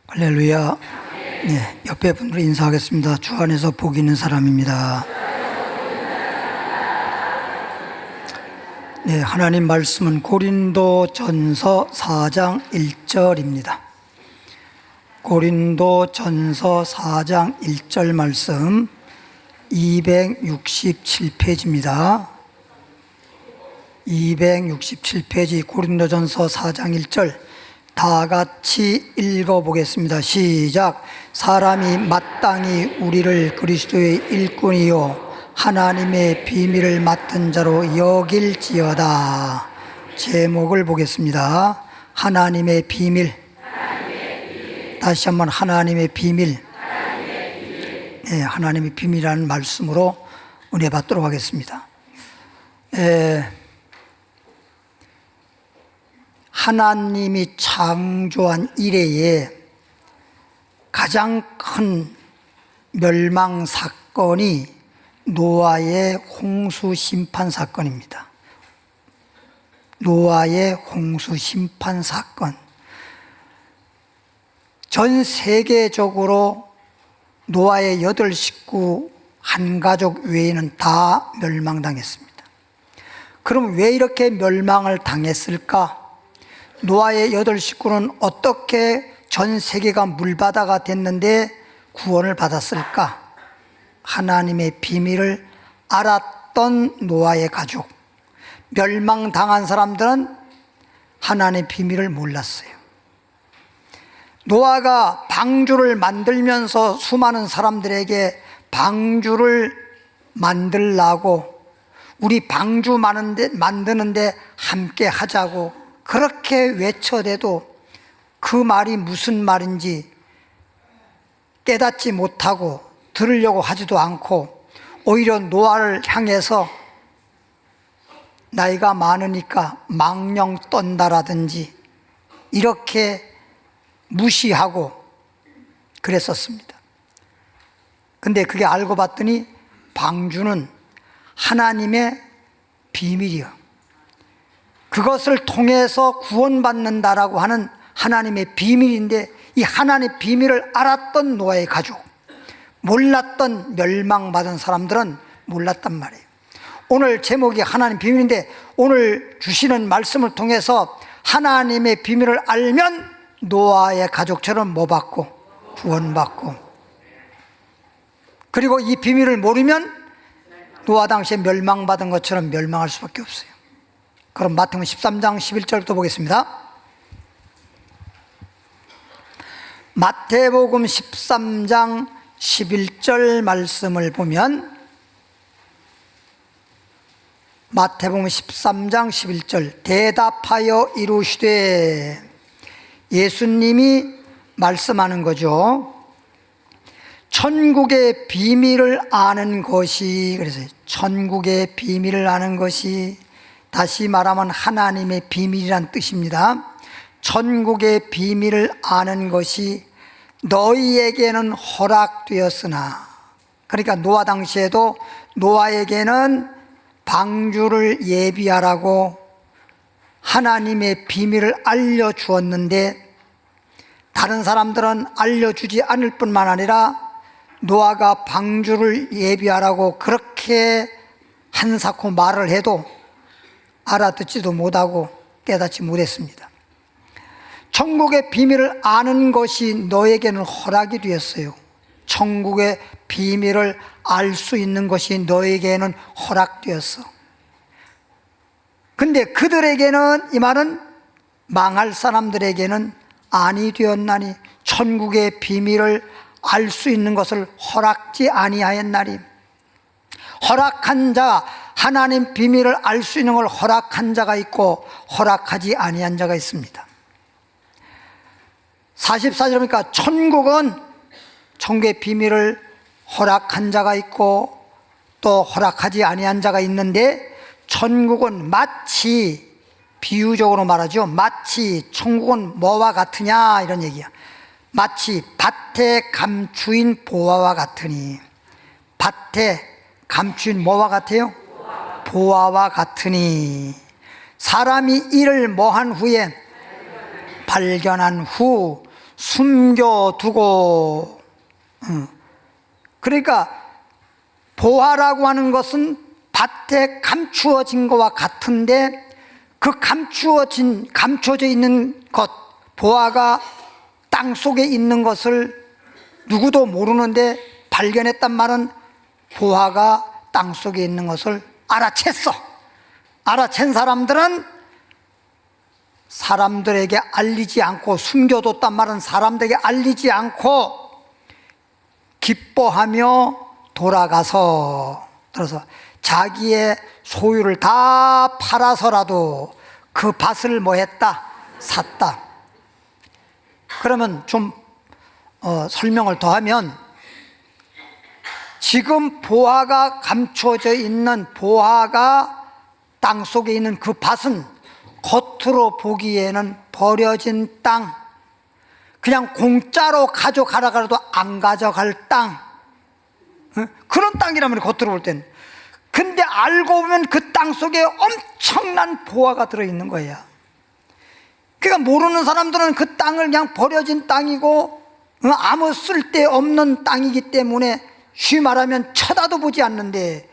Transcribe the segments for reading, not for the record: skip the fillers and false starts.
할렐루야. 네, 옆에 분들 인사하겠습니다. 주 안에서 복 있는 사람입니다. 네, 하나님 말씀은 고린도전서 4장 1절입니다. 고린도전서 4장 1절 말씀 267페이지입니다. 267페이지 고린도전서 4장 1절 다 같이 읽어보겠습니다. 시작. 사람이 마땅히 우리를 그리스도의 일꾼이요 하나님의 비밀을 맡은 자로 여길지어다. 제목을 보겠습니다. 하나님의 비밀. 다시 한번 하나님의 비밀. 네, 하나님의 비밀이라는 말씀으로 은혜 받도록 하겠습니다. 하나님이 창조한 이래에 가장 큰 멸망 사건이 노아의 홍수 심판 사건입니다. 노아의 홍수 심판 사건. 전 세계적으로 노아의 8식구 한 가족 외에는 다 멸망당했습니다. 그럼 왜 이렇게 멸망을 당했을까? 노아의 8식구는 어떻게 전 세계가 물바다가 됐는데 구원을 받았을까? 하나님의 비밀을 알았던 노아의 가족. 멸망당한 사람들은 하나님의 비밀을 몰랐어요. 노아가 방주를 만들면서 수많은 사람들에게 방주를 만들라고, 우리 방주 만드는데 함께 하자고 그렇게 외쳐대도 그 말이 무슨 말인지 깨닫지 못하고 들으려고 하지도 않고 오히려 노아를 향해서 나이가 많으니까 망령 떤다라든지 이렇게 무시하고 그랬었습니다. 근데 그게 알고 봤더니 방주는 하나님의 비밀이요, 그것을 통해서 구원받는다라고 하는 하나님의 비밀인데, 이 하나님의 비밀을 알았던 노아의 가족, 몰랐던 멸망받은 사람들은 몰랐단 말이에요. 오늘 제목이 하나님 비밀인데, 오늘 주시는 말씀을 통해서 하나님의 비밀을 알면 노아의 가족처럼 뭐 받고? 구원받고. 그리고 이 비밀을 모르면 노아 당시에 멸망받은 것처럼 멸망할 수밖에 없어요. 그럼 마태복음 13장 11절부터 보겠습니다. 마태복음 13장 11절 말씀을 보면, 마태복음 13장 11절 대답하여 이르시되, 예수님이 말씀하는 거죠. 천국의 비밀을 아는 것이, 그래서 천국의 비밀을 아는 것이, 다시 말하면 하나님의 비밀이란 뜻입니다. 천국의 비밀을 아는 것이 너희에게는 허락되었으나, 그러니까 노아 당시에도 노아에게는 방주를 예비하라고 하나님의 비밀을 알려주었는데, 다른 사람들은 알려주지 않을 뿐만 아니라 노아가 방주를 예비하라고 그렇게 한사코 말을 해도 알아듣지도 못하고 깨닫지 못했습니다. 천국의 비밀을 아는 것이 너에게는 허락이 되었어요. 천국의 비밀을 알 수 있는 것이 너에게는 허락되었어. 근데 그들에게는, 이 말은 망할 사람들에게는 아니 되었나니, 천국의 비밀을 알 수 있는 것을 허락지 아니하였나니. 허락한 자, 하나님 비밀을 알 수 있는 걸 허락한 자가 있고 허락하지 아니한 자가 있습니다. 44절이니까 천국의 비밀을 허락한 자가 있고 또 허락하지 아니한 자가 있는데, 천국은 마치, 비유적으로 말하죠, 마치 천국은 뭐와 같으냐 이런 얘기야. 마치 밭에 감추인 보화와 같으니. 밭에 감추인 뭐와 같아요? 보화와 같으니. 사람이 이를 뭐한 후에 발견한 후 숨겨두고. 그러니까 보화라고 하는 것은 밭에 감추어진 것과 같은데, 그 감춰져 있는 것, 보화가 땅 속에 있는 것을 누구도 모르는데 발견했단 말은 보화가 땅 속에 있는 것을 알아챘어. 알아챈 사람들은 사람들에게 알리지 않고, 숨겨뒀단 말은 사람들에게 알리지 않고 기뻐하며 돌아가서 자기의 소유를 다 팔아서라도 그 밭을 뭐 했다? 샀다. 그러면 좀 설명을 더하면, 지금 보화가 감춰져 있는, 보화가 땅 속에 있는 그 밭은 겉으로 보기에는 버려진 땅, 그냥 공짜로 가져가라고 해도 안 가져갈 땅, 그런 땅이라면 겉으로 볼 때는. 근데 알고 보면 그 땅 속에 엄청난 보화가 들어있는 거예요. 그러니까 모르는 사람들은 그 땅을 그냥 버려진 땅이고 아무 쓸데없는 땅이기 때문에 쉬 말하면 쳐다도 보지 않는데,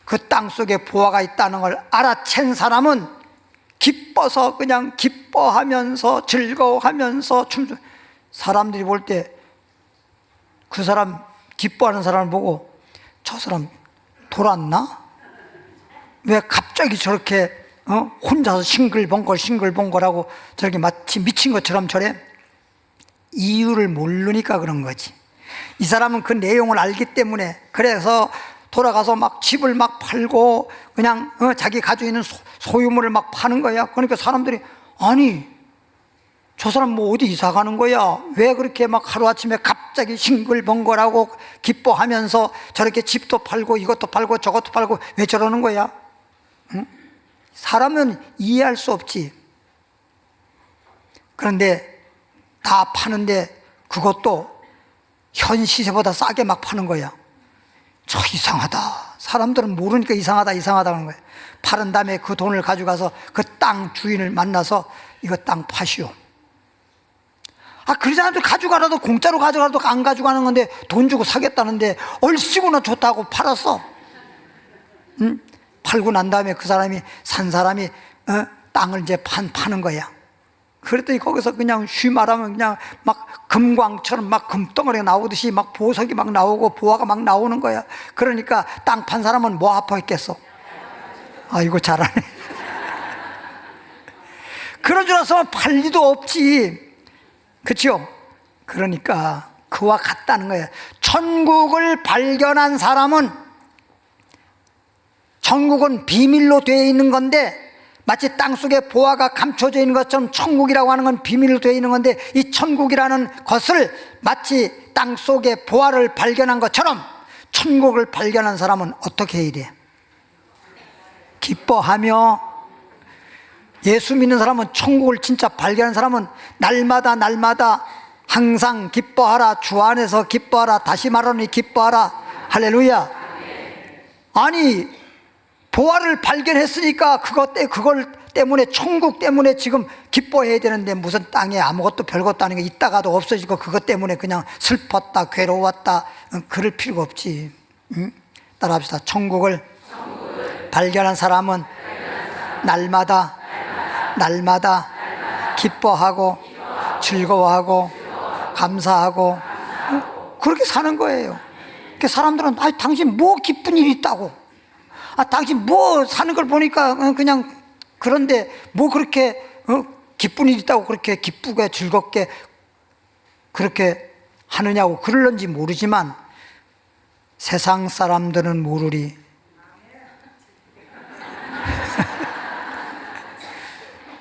그 땅 속에 보화가 있다는 걸 알아챈 사람은 기뻐서, 그냥 기뻐하면서 즐거워하면서 사람들이 볼 때 그 사람, 기뻐하는 사람을 보고 저 사람 돌았나? 왜 갑자기 저렇게 혼자서 싱글벙글하고 저렇게 마치 미친 것처럼 저래? 이유를 모르니까 그런 거지. 이 사람은 그 내용을 알기 때문에, 그래서 돌아가서 막 집을 막 팔고 그냥 자기 가지고 있는 소유물을 막 파는 거야. 그러니까 사람들이, 아니 저 사람 뭐 어디 이사 가는 거야? 왜 그렇게 막 하루아침에 갑자기 싱글벙글하고 기뻐하면서 저렇게 집도 팔고 이것도 팔고 저것도 팔고 왜 저러는 거야? 응? 사람은 이해할 수 없지. 그런데 다 파는데 그것도 현 시세보다 싸게 막 파는 거야. 저 이상하다. 사람들은 모르니까 이상하다 하는 거야. 파는 다음에 그 돈을 가져가서 그 땅 주인을 만나서 이거 땅 파시오. 그러지 않아도 가져가라도, 공짜로 가져가라도 안 가져가는 건데 돈 주고 사겠다는데 얼씨구나 좋다고 팔았어. 팔고 난 다음에 그 사람이, 산 사람이 땅을 이제 파는 거야. 그랬더니 거기서 그냥 쉬 말하면 그냥 막 금광처럼 막 금덩어리가 나오듯이 막 보석이 막 나오고 보화가 막 나오는 거야. 그러니까 땅 판 사람은 뭐 아파했겠어? 이거 잘하네. 그런 줄 알았으면 팔 리도 없지. 그렇죠? 그러니까 그와 같다는 거예요. 천국을 발견한 사람은, 천국은 비밀로 되어 있는 건데, 마치 땅속에 보화가 감춰져 있는 것처럼 천국이라고 하는 건 비밀로 되어 있는 건데, 이 천국이라는 것을 마치 땅속에 보화를 발견한 것처럼 천국을 발견한 사람은 어떻게 해야 돼? 기뻐하며. 예수 믿는 사람은, 천국을 진짜 발견한 사람은 날마다 항상 기뻐하라, 주 안에서 기뻐하라, 다시 말하니 기뻐하라. 할렐루야. 아니 보화를 발견했으니까 그걸 때문에, 천국 때문에 지금 기뻐해야 되는데, 무슨 땅에 아무것도 별것도 아닌 거 있다가도 없어지고 그것 때문에 그냥 슬펐다, 괴로웠다, 그럴 필요가 없지. 따라합시다. 천국을 발견한 사람은 날마다 기뻐하고 즐거워하고 감사하고 그렇게 사는 거예요. 그러니까 사람들은, 당신 뭐 기쁜 일이 있다고, 당신 뭐 사는 걸 보니까 그냥 그런데 뭐 그렇게 기쁜 일이 있다고 그렇게 기쁘게 즐겁게 그렇게 하느냐고 그럴런지 모르지만, 세상 사람들은 모르리.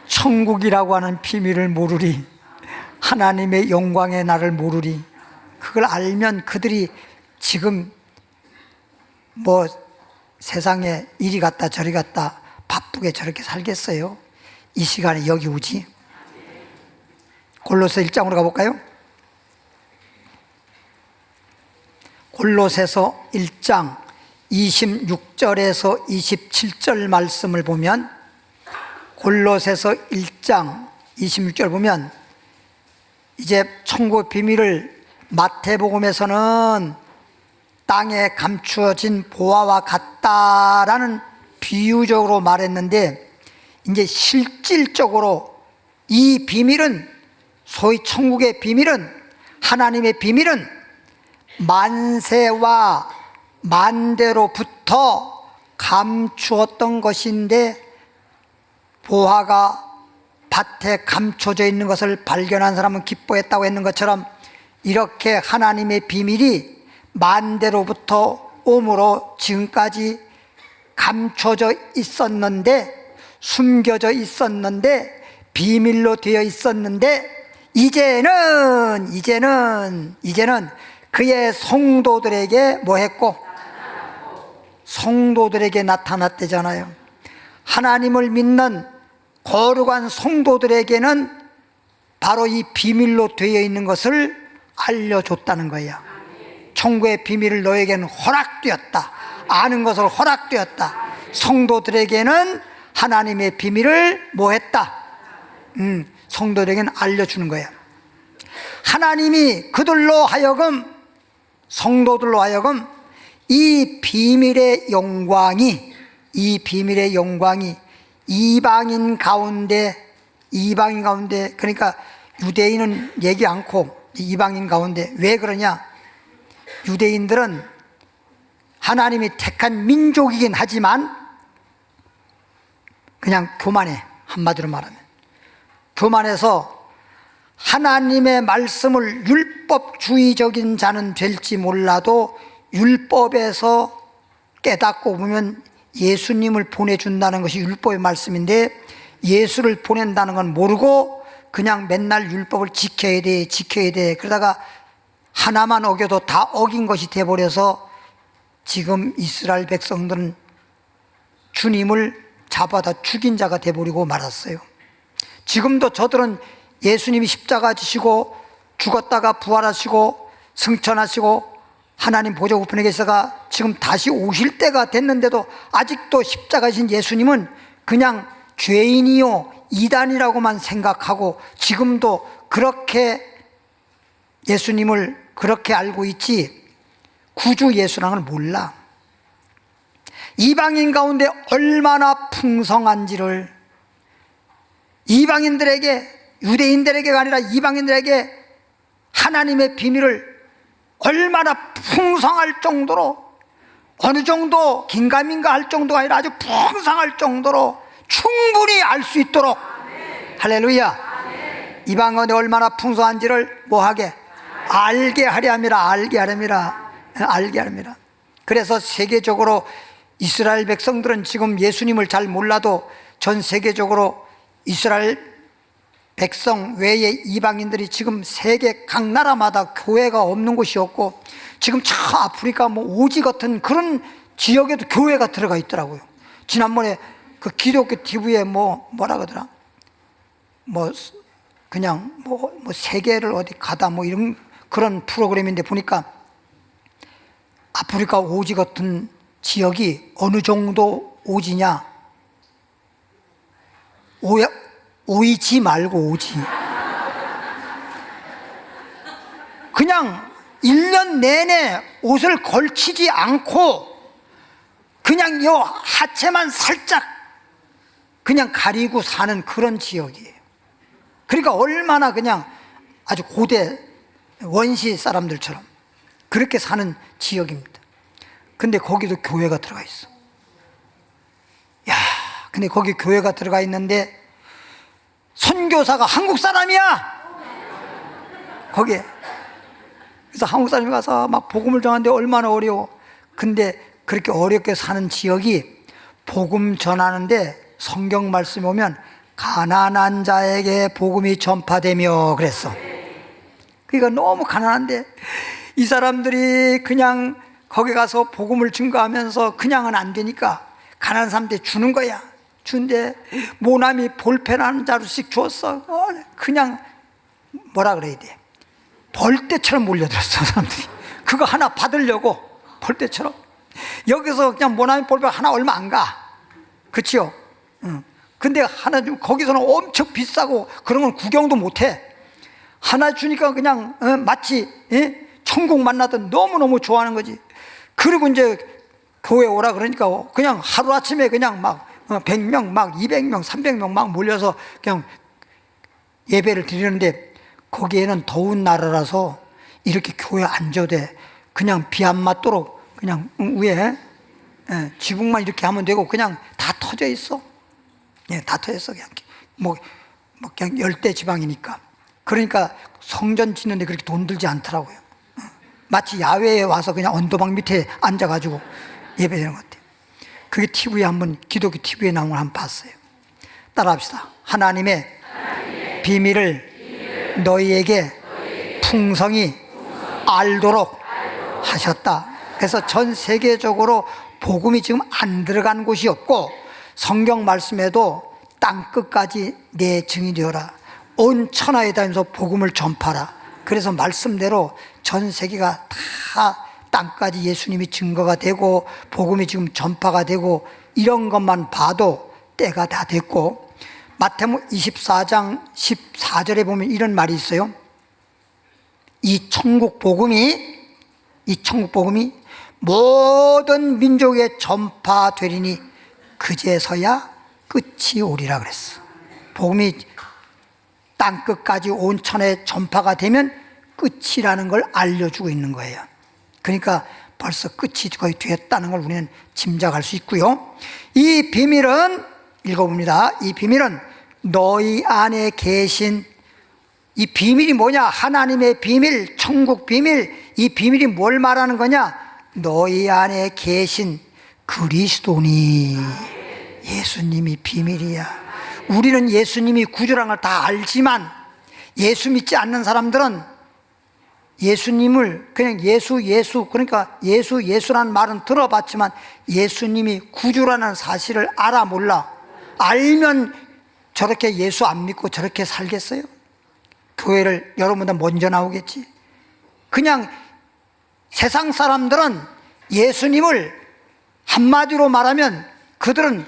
천국이라고 하는 비밀을 모르리. 하나님의 영광의 날을 모르리. 그걸 알면 그들이 지금 뭐 세상에 이리 갔다 저리 갔다 바쁘게 저렇게 살겠어요? 이 시간에 여기 오지? 골로새 1장으로 가볼까요? 골로새서 1장 26절에서 27절 말씀을 보면, 골로새서 1장 26절 보면 이제 천국의 비밀을 마태복음에서는 땅에 감추어진 보화와 같다라는 비유적으로 말했는데, 이제 실질적으로 이 비밀은, 소위 천국의 비밀은, 하나님의 비밀은 만세와 만대로부터 감추었던 것인데, 보화가 밭에 감춰져 있는 것을 발견한 사람은 기뻐했다고 했는 것처럼, 이렇게 하나님의 비밀이 만대로부터 오므로 지금까지 감춰져 있었는데, 숨겨져 있었는데, 비밀로 되어 있었는데, 이제는 그의 성도들에게 뭐 했고? 성도들에게 나타났대잖아요. 하나님을 믿는 거룩한 성도들에게는 바로 이 비밀로 되어 있는 것을 알려줬다는 거예요. 천국의 비밀을 너에게는 허락되었다. 아는 것을 허락되었다. 성도들에게는 하나님의 비밀을 뭐 했다? 성도들에게는 알려주는 거예요. 하나님이 그들로 하여금, 성도들로 하여금 이 비밀의 영광이 이방인 가운데, 그러니까 유대인은 얘기 않고 이방인 가운데, 왜 그러냐? 유대인들은 하나님이 택한 민족이긴 하지만 그냥 교만해. 한마디로 말하면 교만해서 하나님의 말씀을, 율법주의적인 자는 될지 몰라도 율법에서 깨닫고 보면 예수님을 보내준다는 것이 율법의 말씀인데, 예수를 보낸다는 건 모르고 그냥 맨날 율법을 지켜야 돼 그러다가 하나만 어겨도 다 어긴 것이 돼버려서 지금 이스라엘 백성들은 주님을 잡아다 죽인 자가 돼버리고 말았어요. 지금도 저들은 예수님이 십자가 지시고 죽었다가 부활하시고 승천하시고 하나님 보좌 우편에 계시다가 지금 다시 오실 때가 됐는데도 아직도 십자가신 예수님은 그냥 죄인이요 이단이라고만 생각하고 지금도 그렇게 예수님을 그렇게 알고 있지, 구주 예수랑은 몰라. 이방인 가운데 얼마나 풍성한지를, 이방인들에게, 유대인들에게가 아니라 이방인들에게 하나님의 비밀을 얼마나 풍성할 정도로, 어느 정도 긴가민가 할 정도가 아니라 아주 풍성할 정도로 충분히 알 수 있도록, 할렐루야, 이방 가운데 얼마나 풍성한지를 뭐하게? 알게 하려 함이라. 그래서 세계적으로 이스라엘 백성들은 지금 예수님을 잘 몰라도 전 세계적으로 이스라엘 백성 외에 이방인들이 지금 세계 각 나라마다 교회가 없는 곳이 없고, 지금 저 아프리카 뭐 오지 같은 그런 지역에도 교회가 들어가 있더라고요. 지난번에 그 기독교 TV에 뭐라 그러더라, 그냥 세계를 어디 가다 이런 그런 프로그램인데 보니까 아프리카 오지 같은 지역이 어느 정도 오지냐, 오이지 말고 오지. 그냥 1년 내내 옷을 걸치지 않고 그냥 요 하체만 살짝 그냥 가리고 사는 그런 지역이에요. 그러니까 얼마나 그냥 아주 고대 원시 사람들처럼 그렇게 사는 지역입니다. 근데 거기도 교회가 들어가 있어. 야, 근데 거기 교회가 들어가 있는데 선교사가 한국 사람이야. 거기에. 그래서 한국 사람이 가서 막 복음을 전하는데 얼마나 어려워. 근데 그렇게 어렵게 사는 지역이 복음 전하는데 성경 말씀에 보면 가난한 자에게 복음이 전파되며 그랬어. 그러니까 너무 가난한데 이 사람들이 그냥 거기 가서 복음을 증거하면서 그냥은 안 되니까 가난한 사람한테 주는 거야. 준데 모나미 볼펜 한 자루씩 줬어. 그냥 뭐라 그래야 돼, 벌떼처럼 몰려들었어 사람들이. 그거 하나 받으려고 벌떼처럼. 여기서 그냥 모나미 볼펜 하나 얼마 안 가, 그치요? 근데 하나 좀 거기서는 엄청 비싸고 그런 건 구경도 못해. 하나 주니까 그냥 마치 천국 만나던 너무너무 좋아하는 거지. 그리고 이제 교회 오라 그러니까 그냥 하루아침에 그냥 막 100명 막 200명 300명 막 몰려서 그냥 예배를 드리는데, 거기에는 더운 나라라서 이렇게 교회 앉아도 돼. 그냥 비 안 맞도록 그냥 위에 지붕만 이렇게 하면 되고 그냥 다 터져 있어. 다 터져 있어. 그냥 그냥 열대 지방이니까. 그러니까 성전 짓는데 그렇게 돈 들지 않더라고요. 마치 야외에 와서 그냥 언더방 밑에 앉아가지고 예배드리는 것 같아요. 그게 TV에 한번, 기독교 TV에 나온 걸 한번 봤어요. 따라합시다. 하나님의 비밀을 너희에게 풍성히 알도록 하셨다. 그래서 전 세계적으로 복음이 지금 안 들어간 곳이 없고, 성경 말씀에도 땅끝까지 내 증인이 되어라. 온 천하에 다니면서 복음을 전파라. 그래서 말씀대로 전 세계가 다 땅까지 예수님이 증거가 되고 복음이 지금 전파가 되고, 이런 것만 봐도 때가 다 됐고, 마태복음 24장 14절에 보면 이런 말이 있어요. 이 천국 복음이 모든 민족에 전파되리니 그제서야 끝이 오리라 그랬어. 복음이 땅끝까지 온 천하에 전파가 되면 끝이라는 걸 알려주고 있는 거예요. 그러니까 벌써 끝이 거의 됐다는 걸 우리는 짐작할 수 있고요. 이 비밀은, 읽어봅니다. 이 비밀은 너희 안에 계신, 이 비밀이 뭐냐? 하나님의 비밀, 천국 비밀. 이 비밀이 뭘 말하는 거냐? 너희 안에 계신 그리스도니, 예수님이 비밀이야. 우리는 예수님이 구주라는 걸 다 알지만, 예수 믿지 않는 사람들은 예수님을 그냥 예수 그러니까 예수라는 말은 들어봤지만 예수님이 구주라는 사실을 알아 몰라. 알면 저렇게 예수 안 믿고 저렇게 살겠어요? 교회를 여러분보다 먼저 나오겠지. 그냥 세상 사람들은 예수님을 한마디로 말하면 그들은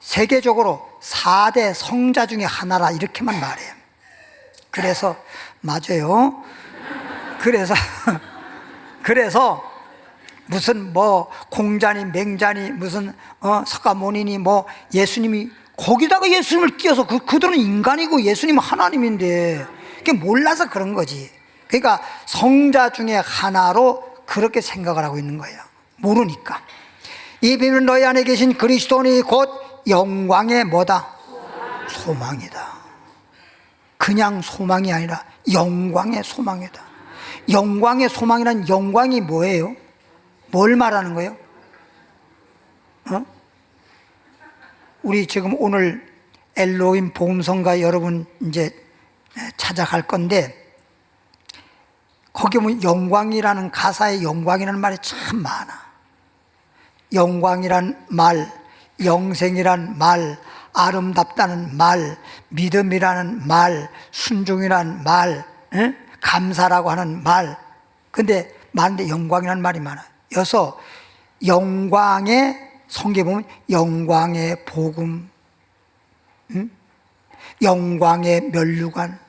세계적으로 4대 성자 중에 하나라, 이렇게만 말해요. 그래서 맞아요. 그래서 무슨 공자니 맹자니 무슨 석가모니니 예수님이 거기다가 예수님을 끼워서 그들은 인간이고 예수님은 하나님인데 그게 몰라서 그런 거지. 그러니까 성자 중에 하나로 그렇게 생각을 하고 있는 거예요. 모르니까. 이 비밀은 너희 안에 계신 그리스도니 곧 영광의 뭐다? 소망이다. 그냥 소망이 아니라 영광의 소망이다. 영광의 소망이란, 영광이 뭐예요? 뭘 말하는 거예요? 우리 지금 오늘 엘로힘 복음성가 여러분 이제 찾아갈 건데, 거기 보면 영광이라는, 가사에 영광이라는 말이 참 많아. 영광이란 말, 영생이란 말, 아름답다는 말, 믿음이라는 말, 순종이라는 말, 감사라고 하는 말. 근데 많은데 영광이라는 말이 많아요. 여서 영광의, 성경에 보면 영광의 복음, 영광의 면류관.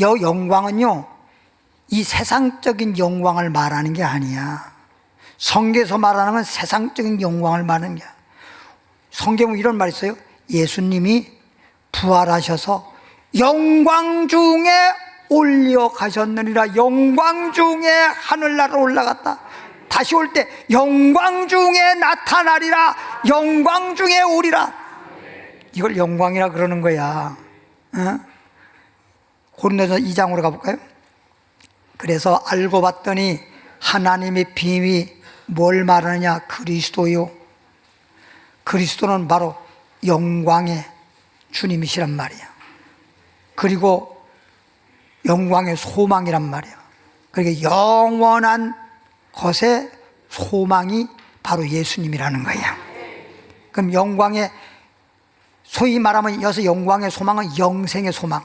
영광은요, 이 세상적인 영광을 말하는 게 아니야. 성경에서 말하는 건 세상적인 영광을 말하는 거야. 성경에 이런 말이 있어요. 예수님이 부활하셔서 영광 중에 올려가셨느니라. 영광 중에 하늘나라로 올라갔다. 다시 올 때 영광 중에 나타나리라. 영광 중에 오리라. 이걸 영광이라 그러는 거야. 고린도전서 2장으로 가볼까요? 그래서 알고 봤더니 하나님의 비밀이 뭘 말하느냐? 그리스도요. 그리스도는 바로 영광의 주님이시란 말이야. 그리고 영광의 소망이란 말이야. 그러니까 영원한 것의 소망이 바로 예수님이라는 거야. 그럼 영광의, 소위 말하면 여기서 영광의 소망은 영생의 소망.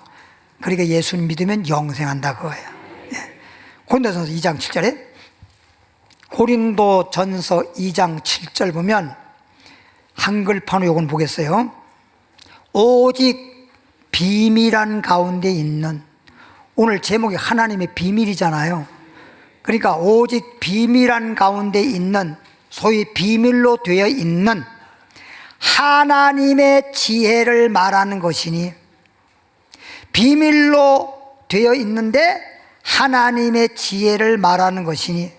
그러니까 예수님 믿으면 영생한다 그거예요. 고린도전서 2장 7절에, 고린도전서 2장 7절 보면 한글판으로 요건 보겠어요. 오직 비밀한 가운데 있는 오늘 제목이 하나님의 비밀이잖아요. 그러니까 오직 비밀한 가운데 있는, 소위 비밀로 되어 있는 하나님의 지혜를 말하는 것이니, 비밀로 되어 있는데 하나님의 지혜를 말하는 것이니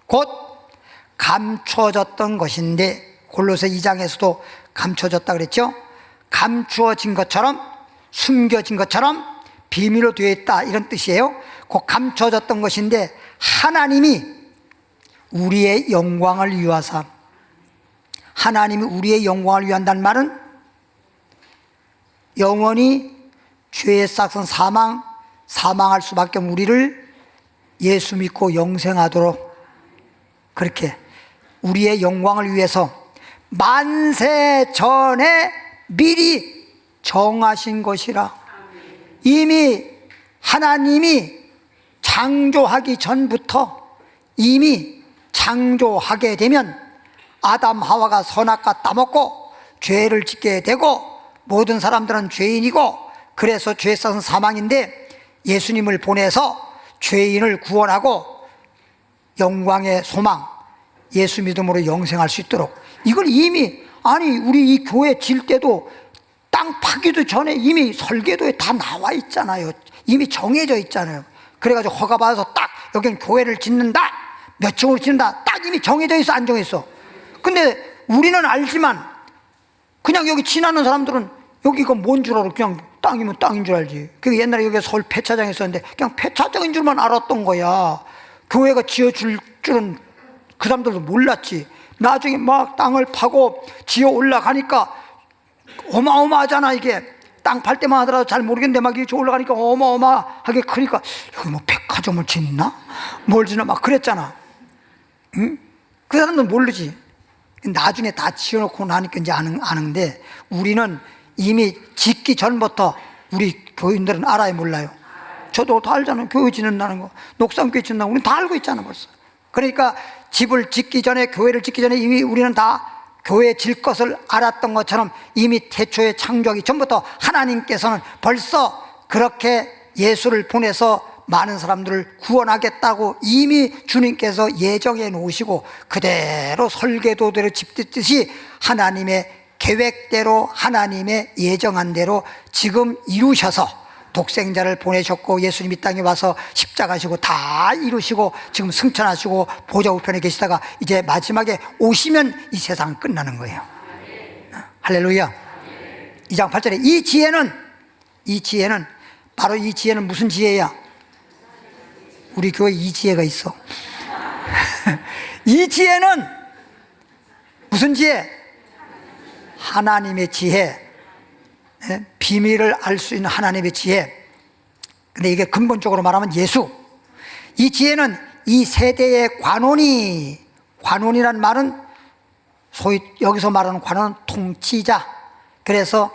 곧 감춰졌던 것인데, 골로새 2장에서도 감춰졌다 그랬죠. 감추어진 것처럼, 숨겨진 것처럼 비밀로 되어 있다, 이런 뜻이에요. 곧 감춰졌던 것인데 하나님이 우리의 영광을 위하사, 하나님이 우리의 영광을 위한다는 말은 영원히 죄의 싹은 사망할 수밖에 없는 우리를 예수 믿고 영생하도록 그렇게 우리의 영광을 위해서 만세 전에 미리 정하신 것이라. 이미 하나님이 창조하기 전부터 이미 창조하게 되면 아담 하와가 선악과 따먹고 죄를 짓게 되고 모든 사람들은 죄인이고, 그래서 죄성은 사망인데 예수님을 보내서 죄인을 구원하고 영광의 소망, 예수 믿음으로 영생할 수 있도록, 이걸 이미, 아니 우리 이 교회 질 때도 땅 파기도 전에 이미 설계도에 다 나와 있잖아요. 이미 정해져 있잖아요. 그래가지고 허가받아서 딱 여기는 교회를 짓는다, 몇 층으로 짓는다, 딱 이미 정해져 있어, 안 정했어? 근데 우리는 알지만 그냥 여기 지나는 사람들은 여기가 뭔 줄 알아? 그냥 땅이면 땅인 줄 알지. 그 옛날에 여기 서울 폐차장에 있었는데 그냥 폐차장인 줄만 알았던 거야. 교회가 지어줄 줄은 그 사람들도 몰랐지. 나중에 막 땅을 파고 지어 올라가니까 어마어마하잖아. 이게 땅 팔 때만 하더라도 잘 모르겠는데 막 이렇게 올라가니까 어마어마하게 크니까 여기 뭐 백화점을 짓나? 뭘 짓나? 막 그랬잖아. 응? 그 사람들은 모르지. 나중에 다 지어놓고 나니까 이제 아는데, 우리는 이미 짓기 전부터 우리 교인들은 알아요, 몰라요? 저도 다 알잖아요. 교회 짓는다는 거, 녹삼교회 짓는다는 거 우리는 다 알고 있잖아 벌써. 그러니까 집을 짓기 전에, 교회를 짓기 전에 이미 우리는 다 교회 질 것을 알았던 것처럼 이미 태초에 창조하기 전부터 하나님께서는 벌써 그렇게 예수를 보내서 많은 사람들을 구원하겠다고 이미 주님께서 예정해 놓으시고 그대로 설계도대로 집짓듯이 하나님의 계획대로, 하나님의 예정한 대로 지금 이루셔서 독생자를 보내셨고 예수님이 땅에 와서 십자가시고 다 이루시고 지금 승천하시고 보좌 우편에 계시다가 이제 마지막에 오시면 이 세상은 끝나는 거예요. 할렐루야. 2장 8절에 이 지혜는 바로, 이 지혜는 무슨 지혜야? 우리 교회 이 지혜가 있어. 이 지혜는 무슨 지혜? 하나님의 지혜, 비밀을 알 수 있는 하나님의 지혜. 근데 이게 근본적으로 말하면 예수. 이 지혜는 이 세대의 관원이란 말은 소위 여기서 말하는 관원은 통치자. 그래서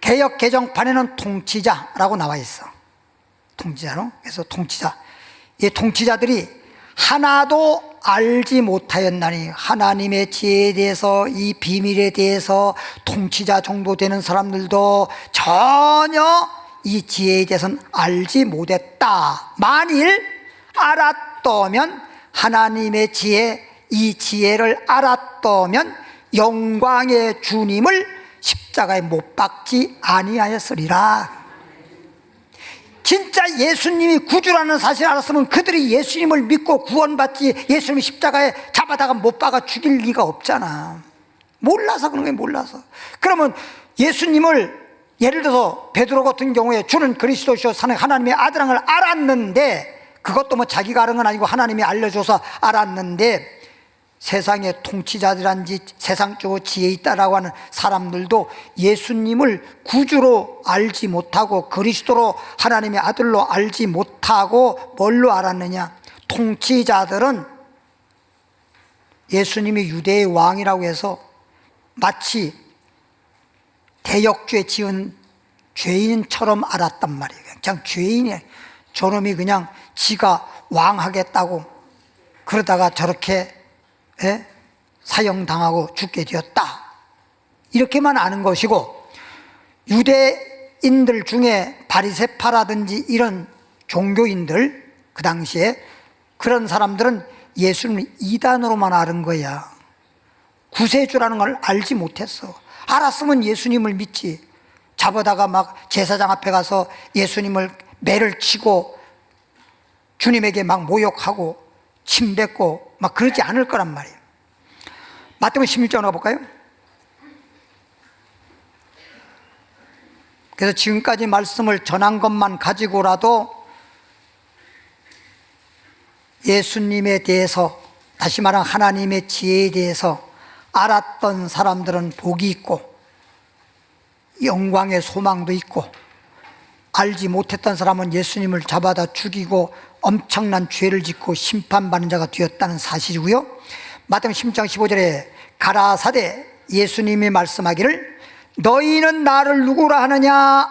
개역 개정판에는 통치자라고 나와 있어. 통치자로. 그래서 통치자. 이 통치자들이 하나도 알지 못하였나니, 하나님의 지혜에 대해서, 이 비밀에 대해서 통치자 정도 되는 사람들도 전혀 이 지혜에 대해서는 알지 못했다. 만일 알았다면, 하나님의 지혜, 이 지혜를 알았다면 영광의 주님을 십자가에 못 박지 아니하였으리라. 진짜 예수님이 구주라는 사실을 알았으면 그들이 예수님을 믿고 구원받지, 예수님이 십자가에 잡아다가 못 박아 죽일 리가 없잖아. 몰라서 그런 거예요, 몰라서. 그러면 예수님을, 예를 들어서 베드로 같은 경우에 주는 그리스도시요 사는 하나님의 아들인 걸 알았는데, 그것도 뭐 자기가 아는 건 아니고 하나님이 알려줘서 알았는데, 세상의 통치자들한지 세상적으로 지혜 있다라고 하는 사람들도 예수님을 구주로 알지 못하고 그리스도로 하나님의 아들로 알지 못하고 뭘로 알았느냐? 통치자들은 예수님이 유대의 왕이라고 해서 마치 대역죄 지은 죄인처럼 알았단 말이에요. 그냥 죄인이에요. 저놈이 그냥 지가 왕하겠다고 그러다가 저렇게 사형당하고 죽게 되었다, 이렇게만 아는 것이고, 유대 유대인들 중에 바리새파라든지 이런 종교인들, 그 당시에 그런 사람들은 예수님을 이단으로만 아는 거야. 구세주라는 걸 알지 못했어. 알았으면 예수님을 믿지. 잡아다가 막 제사장 앞에 가서 예수님을 매를 치고 주님에게 막 모욕하고 침뱉고 막 그러지 않을 거란 말이에요. 마태복음 16장 가볼까요? 그래서 지금까지 말씀을 전한 것만 가지고라도 예수님에 대해서, 다시 말하면 하나님의 지혜에 대해서 알았던 사람들은 복이 있고 영광의 소망도 있고, 알지 못했던 사람은 예수님을 잡아다 죽이고 엄청난 죄를 짓고 심판받는 자가 되었다는 사실이고요. 마태복음 16장 15절에 가라사대 예수님이 말씀하기를 너희는 나를 누구라 하느냐.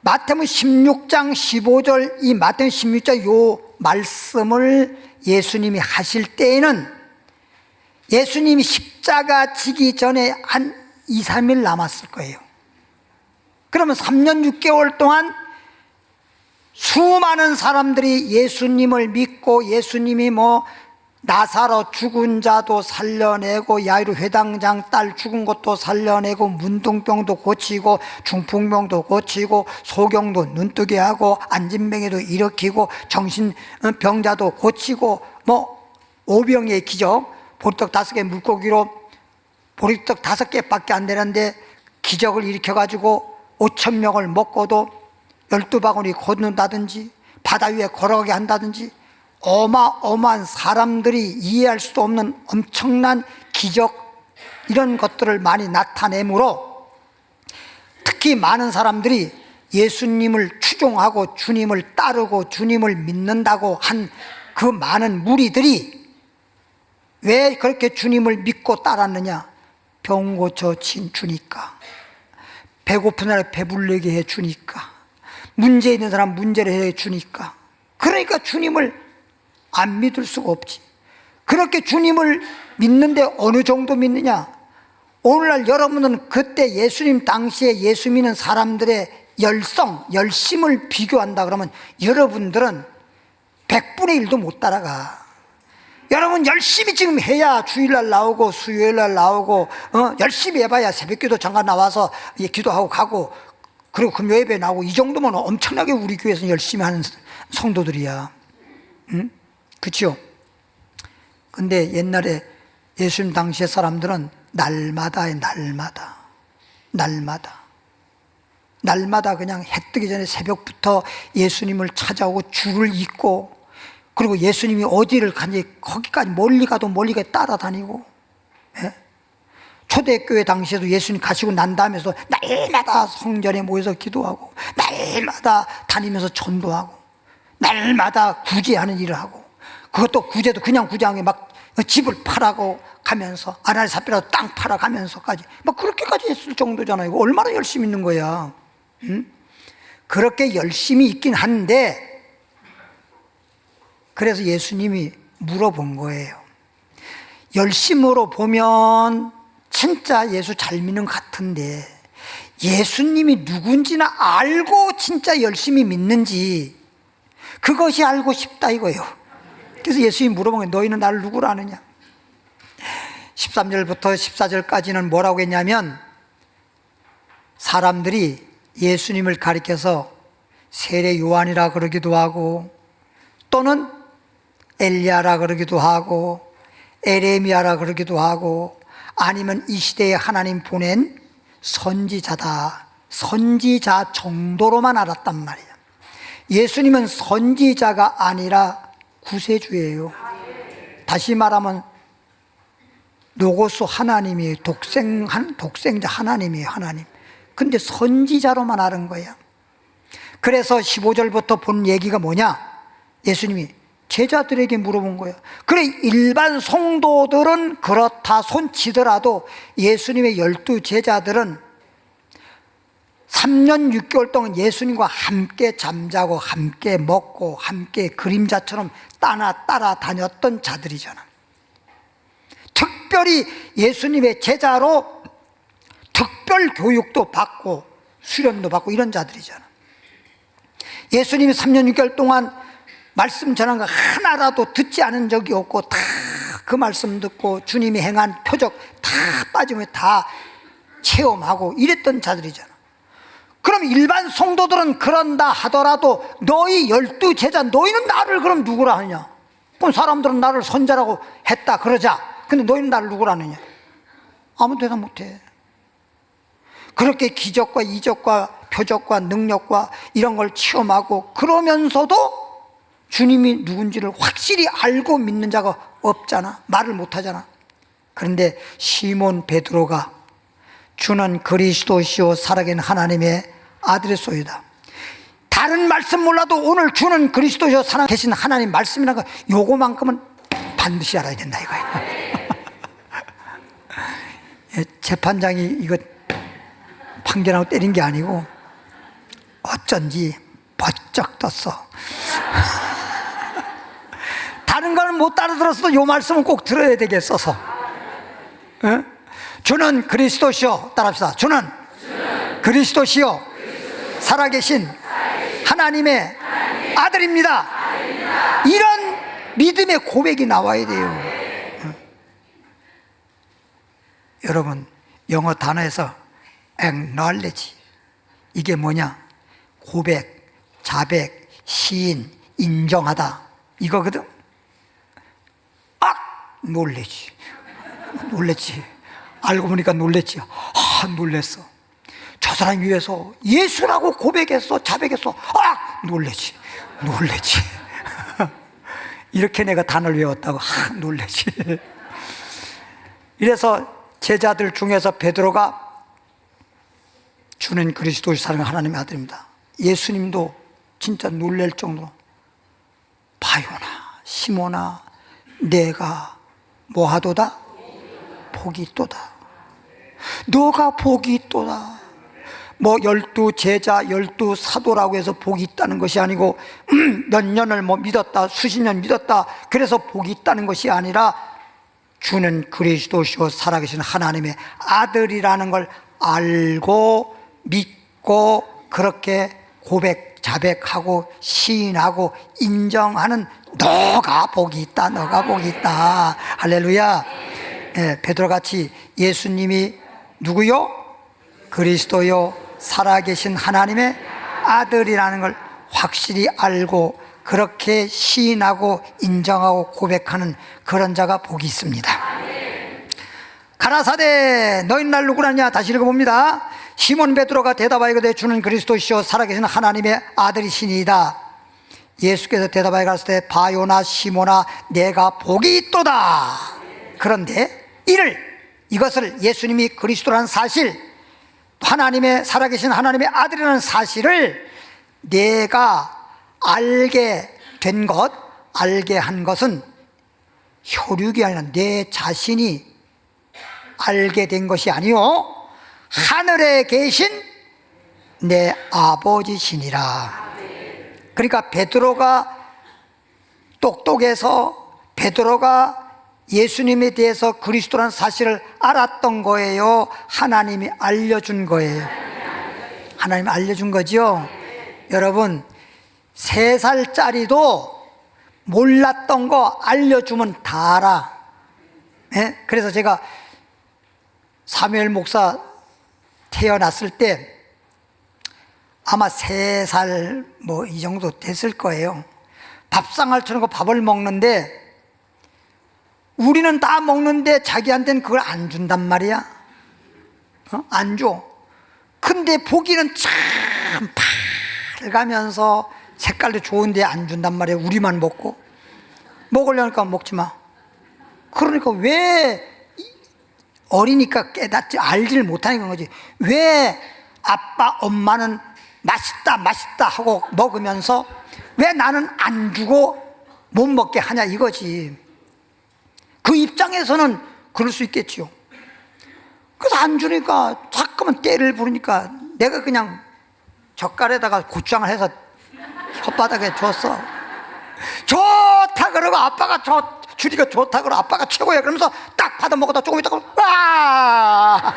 마태복음 16장 15절, 이 마태복음 16장 요 말씀을 예수님이 하실 때에는 예수님이 십자가 지기 전에 한 2, 3일 남았을 거예요. 그러면 3년 6개월 동안 수많은 사람들이 예수님을 믿고, 예수님이 뭐 나사로 죽은 자도 살려내고, 야이로 회당장 딸 죽은 것도 살려내고, 문둥병도 고치고, 중풍병도 고치고, 소경도 눈뜨게 하고, 안진뱅이도 일으키고, 정신병자도 고치고, 뭐 오병의 기적, 보리떡 5개 물고기로 보리떡 5개밖에 안 되는데 기적을 일으켜가지고 5,000명을 먹고도 12바구니 걷는다든지 바다 위에 걸어가게 한다든지, 어마어마한 사람들이 이해할 수도 없는 엄청난 기적, 이런 것들을 많이 나타내므로 특히 많은 사람들이 예수님을 추종하고 주님을 따르고 주님을 믿는다고 한 그 많은 무리들이 왜 그렇게 주님을 믿고 따랐느냐? 병 고쳐 주니까, 배고픈 사람 배불리게 해주니까, 문제 있는 사람 문제를 해주니까. 그러니까 주님을 안 믿을 수가 없지. 그렇게 주님을 믿는데 어느 정도 믿느냐? 오늘날 여러분은 그때 예수님 당시에 예수 믿는 사람들의 열심을 비교한다 그러면 여러분들은 100분의 1도 못 따라가. 여러분 열심히 지금 해야 주일날 나오고 수요일날 나오고, 열심히 해봐야 새벽기도 잠깐 나와서 기도하고 가고, 그리고 금요예배 나오고, 이 정도면 엄청나게 우리 교회에서 열심히 하는 성도들이야. 응? 그렇죠? 근데 옛날에 예수님 당시의 사람들은 날마다 그냥 해 뜨기 전에 새벽부터 예수님을 찾아오고 줄을 잇고, 그리고 예수님이 어디를 가니 거기까지 멀리 가도 따라다니고. 예? 초대교회 당시에도 예수님 가시고 난 다음에도 날마다 성전에 모여서 기도하고, 날마다 다니면서 전도하고, 날마다 구제하는 일을 하고, 그것도 구제도 그냥 구제한 게 막 집을 팔아고 가면서, 아나리 삽비라도 땅 팔아가면서까지 막 그렇게까지 했을 정도잖아요. 이거 얼마나 열심히 있는 거야. 응? 그렇게 열심히 있긴 한데, 그래서 예수님이 물어본 거예요. 열심으로 보면 진짜 예수 잘 믿는 것 같은데 예수님이 누군지는 알고 진짜 열심히 믿는지, 그것이 알고 싶다 이거예요. 그래서 예수님이 물어본 거예요. 너희는 나를 누구라 아느냐? 13절부터 14절까지는 뭐라고 했냐면, 사람들이 예수님을 가리켜서 세례 요한이라 그러기도 하고, 또는 엘리야라 그러기도 하고, 에레미야라 그러기도 하고, 아니면 이 시대에 하나님 보낸 선지자다, 선지자 정도로만 알았단 말이에요. 예수님은 선지자가 아니라 구세주예요. 다시 말하면 로고스 하나님이에요. 독생자 하나님이에요. 하나님. 근데 선지자로만 아는 거예요. 그래서 15절부터 본 얘기가 뭐냐? 예수님이 제자들에게 물어본 거예요. 그래, 일반 성도들은 그렇다 손치더라도 예수님의 12제자들은 3년 6개월 동안 예수님과 함께 잠자고 함께 먹고 함께 그림자처럼 따라다녔던 자들이잖아. 특별히 예수님의 제자로 특별 정말 교육도 받고 수련도 받고 이런 자들이잖아. 예수님이 3년 6개월 동안 말씀 전한 거 하나라도 듣지 않은 적이 없고 다 그 말씀 듣고 주님이 행한 표적 다 빠짐에 다 체험하고 이랬던 자들이잖아. 그럼 일반 성도들은 그런다 하더라도 너희 12제자 너희는 나를 그럼 누구라 하느냐? 그럼 사람들은 나를 선자라고 했다 그러자. 근데 너희는 나를 누구라 하느냐? 아무 대답 못해. 그렇게 기적과 이적과 표적과 능력과 이런 걸 체험하고 그러면서도 주님이 누군지를 확실히 알고 믿는 자가 없잖아. 말을 못하잖아. 그런데 시몬 베드로가 주는 그리스도시요 살아계신 하나님의 아들이소이다. 다른 말씀 몰라도 오늘 주는 그리스도시요 살아계신 하나님 말씀이라는 거 요거만큼은 반드시 알아야 된다 이거예요. 재판장이 이거 판결하고 때린 게 아니고 어쩐지 번쩍 떴어. 다른 거는 못 따라들었어도 요 말씀은 꼭 들어야 되겠어서. 에? 주는 그리스도시요, 따라합시다. 주는 그리스도시요 살아계신 하나님의 아들입니다. 이런 믿음의 고백이 나와야 돼요. 여러분, 영어 단어에서 acknowledge 이게 뭐냐? 고백, 자백, 시인, 인정하다 이거거든. 놀랬지. 알고 보니까 놀랬지. 놀랬어. 저 사람 위해서 예수라고 고백했어, 자백했어. 놀랬지. 이렇게 내가 단어를 외웠다고. 놀랬지. 이래서 제자들 중에서 베드로가 주는 그리스도의 사랑 하나님의 아들입니다. 예수님도 진짜 놀랄 정도로 바요나 시모나 내가 뭐하도다? 복이 있도다. 너가 복이 있도다. 뭐 12제자 12사도라고 해서 복이 있다는 것이 아니고 몇 년을 뭐 믿었다 수십 년 믿었다 그래서 복이 있다는 것이 아니라 주는 그리스도시요 살아계신 하나님의 아들이라는 걸 알고 믿고 그렇게 고백 자백하고 시인하고 인정하는 너가 복이 있다. 너가 복이 있다. 할렐루야. 베드로같이 예수님이 누구요? 그리스도요 살아계신 하나님의 아들이라는 걸 확실히 알고 그렇게 시인하고 인정하고 고백하는 그런 자가 복이 있습니다. 가라사대 너희는 날 누구라냐? 다시 읽어봅니다. 시몬 베드로가 대답하여되 주는 그리스도시요 살아계신 하나님의 아들이시니이다. 예수께서 대답하여 가라사대 바요나 시몬아 내가 복이 있도다. 그런데 이것을 예수님이 그리스도라는 사실 하나님의 살아계신 하나님의 아들이라는 사실을 내가 알게 된 것 알게 한 것은 혈육이 아니라 내 자신이 알게 된 것이 아니요 하늘에 계신 내 아버지시니라. 그러니까 베드로가 똑똑해서 베드로가 예수님에 대해서 그리스도라는 사실을 알았던 거예요? 하나님이 알려준 거예요? 하나님이 알려준 거죠? 여러분 3살짜리도 몰랐던 거 알려주면 다 알아. 그래서 제가 사무엘 목사 태어났을 때 아마 3살 뭐 이 정도 됐을 거예요. 밥상을 차려놓고 밥을 먹는데 우리는 다 먹는데 자기한테는 그걸 안 준단 말이야. 안 줘. 근데 보기는 참 밝으면서 색깔도 좋은데 안 준단 말이야. 우리만 먹고. 먹으려니까 먹지 마. 그러니까 왜 어리니까 깨닫지 알지를 못하는 거지. 왜 아빠 엄마는 맛있다 하고 먹으면서 왜 나는 안 주고 못 먹게 하냐 이거지. 그 입장에서는 그럴 수 있겠지요. 그래서 안 주니까 자꾸만 때를 부르니까 내가 그냥 젓갈에다가 고추장을 해서 혓바닥에 줬어. 좋다 그러고 아빠가 주니까 좋다 그러고 아빠가 최고야 그러면서 딱 받아 먹었다 조금 있다가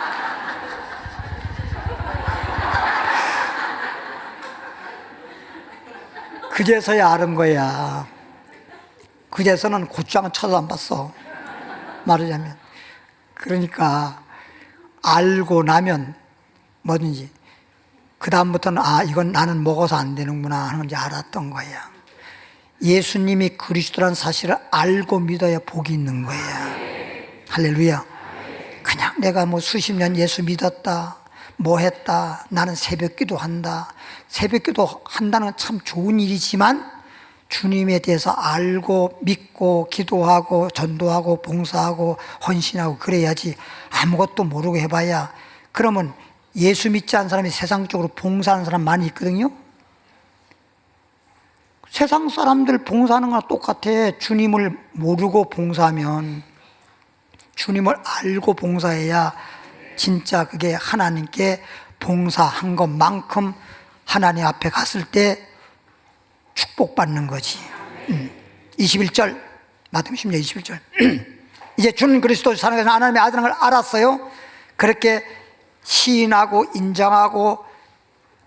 그제서야 아는 거야. 그제서는 고추장은 쳐도 안 봤어, 말하자면. 그러니까 알고 나면 뭐든지 그 다음부터는 이건 나는 먹어서 안 되는구나 하는 걸 알았던 거야. 예수님이 그리스도라는 사실을 알고 믿어야 복이 있는 거야. 할렐루야. 그냥 내가 뭐 수십 년 예수 믿었다, 뭐 했다, 나는 새벽기도 한다. 새벽기도 한다는 건 참 좋은 일이지만 주님에 대해서 알고 믿고 기도하고 전도하고 봉사하고 헌신하고 그래야지. 아무것도 모르고 해봐야, 그러면 예수 믿지 않은 사람이 세상적으로 봉사하는 사람 많이 있거든요. 세상 사람들 봉사하는 거랑 똑같아. 주님을 모르고 봉사하면, 주님을 알고 봉사해야 진짜 그게 하나님께 봉사한 것만큼 하나님 앞에 갔을 때 축복받는 거지. 21절, 마태복음 10장 21절. 이제 주는 그리스도 사는 것은 하나님의 아들인 걸 알았어요. 그렇게 시인하고 인정하고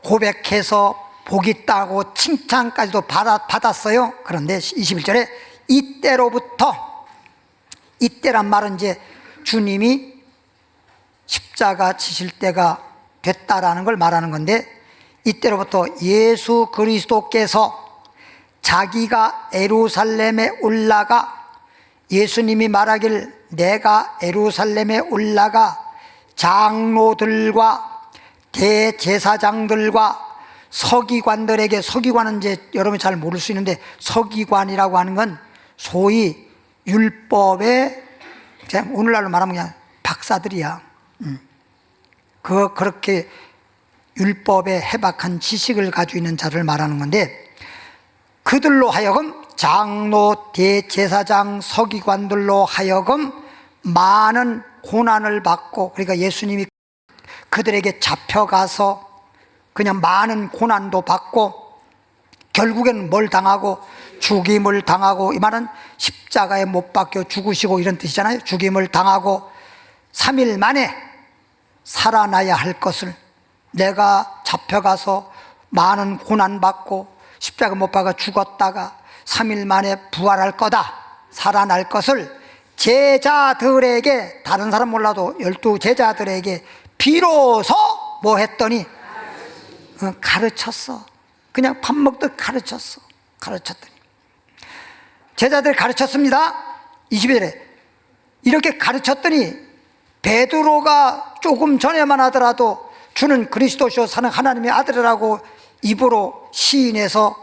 고백해서 복 있다고 칭찬까지도 받았어요. 그런데 21절에 이때로부터, 이때란 말은 이제 주님이 십자가 지실 때가 됐다라는 걸 말하는 건데, 이때로부터 예수 그리스도께서 자기가 예루살렘에 올라가, 예수님이 말하길 내가 예루살렘에 올라가 장로들과 대제사장들과 서기관들에게, 서기관은 이제 여러분이 잘 모를 수 있는데, 서기관이라고 하는 건 소위 율법의, 오늘날로 말하면 그냥 박사들이야. 그렇게 율법에 해박한 지식을 가지고 있는 자를 말하는 건데, 그들로 하여금, 장로, 대제사장, 서기관들로 하여금 많은 고난을 받고, 그러니까 예수님이 그들에게 잡혀가서 그냥 많은 고난도 받고 결국에는 뭘 당하고, 죽임을 당하고, 이 말은 십자가에 못 박혀 죽으시고 이런 뜻이잖아요. 죽임을 당하고 3일 만에 살아나야 할 것을, 내가 잡혀가서 많은 고난받고 십자가 못 박아 죽었다가 3일 만에 부활할 거다, 살아날 것을 제자들에게, 다른 사람 몰라도 12 제자들에게 비로소 뭐 했더니 가르쳤어. 그냥 밥 먹듯 가르쳤더니 제자들이 가르쳤습니다. 22절에 이렇게 가르쳤더니 베드로가 조금 전에만 하더라도 주는 그리스도시요 사는 하나님의 아들이라고 입으로 시인해서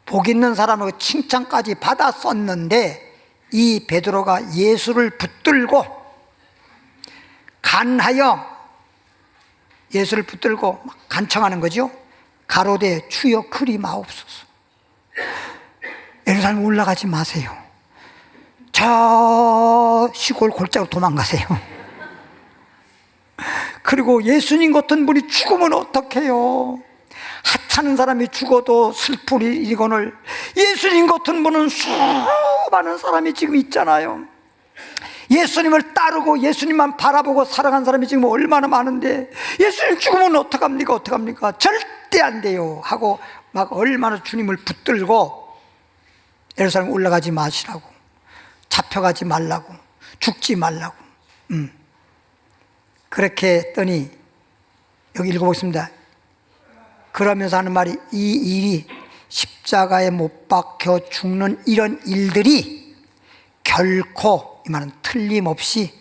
복 있는 사람으로 칭찬까지 받았었는데, 이 베드로가 예수를 붙들고 간하여, 예수를 붙들고 간청하는 거죠. 가로되 주여 그리 마옵소서, 예루살렘 올라가지 마세요, 저 시골 골짜기로 도망가세요. 그리고 예수님 같은 분이 죽으면 어떡해요? 하찮은 사람이 죽어도 슬픈 일이거늘 예수님 같은 분은 수많은 사람이 지금 있잖아요. 예수님을 따르고 예수님만 바라보고 살아간 사람이 지금 얼마나 많은데, 예수님 죽으면 어떡합니까? 절대 안 돼요 하고 막 얼마나 주님을 붙들고 예루살렘 올라가지 마시라고, 잡혀가지 말라고, 죽지 말라고. 그렇게 했더니 여기 읽어보겠습니다. 그러면서 하는 말이, 이 일이 십자가에 못 박혀 죽는 이런 일들이 결코, 이 말은 틀림없이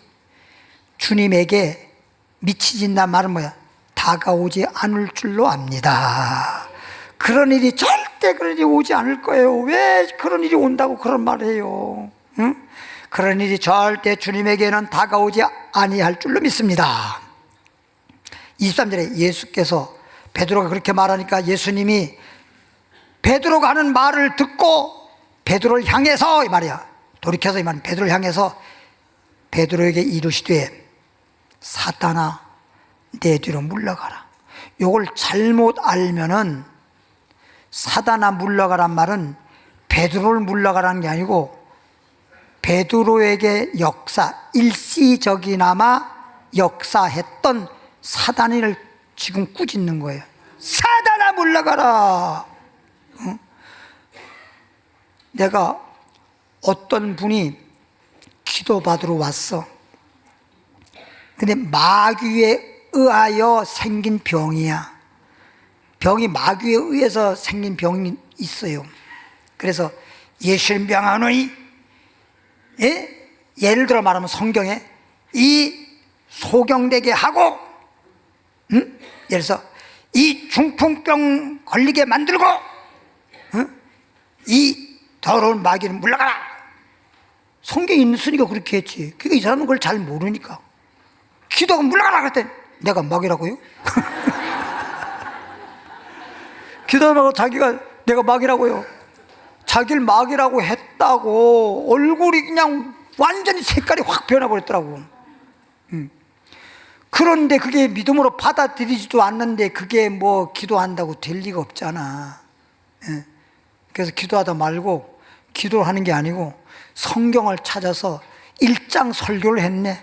주님에게 미치진단 말은 뭐야? 다가오지 않을 줄로 압니다. 그런 일이 절대, 그런 일이 오지 않을 거예요. 왜 그런 일이 온다고 그런 말을 해요? 응? 그런 일이 절대 주님에게는 다가오지 아니할 줄로 믿습니다. 23절에 예수께서, 베드로가 그렇게 말하니까 예수님이 베드로가 하는 말을 듣고 베드로를 향해서, 이 말이야, 돌이켜서, 이 말은 베드로를 향해서 베드로에게 이르시되 사탄아 내 뒤로 물러가라. 요걸 잘못 알면은 사탄아 물러가란 말은 베드로를 물러가라는 게 아니고 베드로에게 일시적이나마 역사했던 사단을 지금 꾸짖는 거예요. 사단아 물러가라. 내가 어떤 분이 기도받으러 왔어. 근데 마귀에 의하여 생긴 병이야. 병이 마귀에 의해서 생긴 병이 있어요. 그래서 예수님 병하노니, 예를 들어 말하면 성경에 이 소경되게 하고, 예를 들어서 이 중풍병 걸리게 만들고, 이 더러운 마귀는 물러가라. 성경에 있으니까 그렇게 했지. 그러니까 이 사람은 그걸 잘 모르니까. 기도가 물러가라 그랬더니 내가 마귀라고요? 기도하고 자기가 내가 마귀라고요? 자기를 마귀라고 했다고 얼굴이 그냥 완전히 색깔이 확 변해버렸더라고. 그런데 그게 믿음으로 받아들이지도 않는데 그게 뭐 기도한다고 될 리가 없잖아. 그래서 기도하다 말고, 기도를 하는 게 아니고 성경을 찾아서 1장 설교를 했네.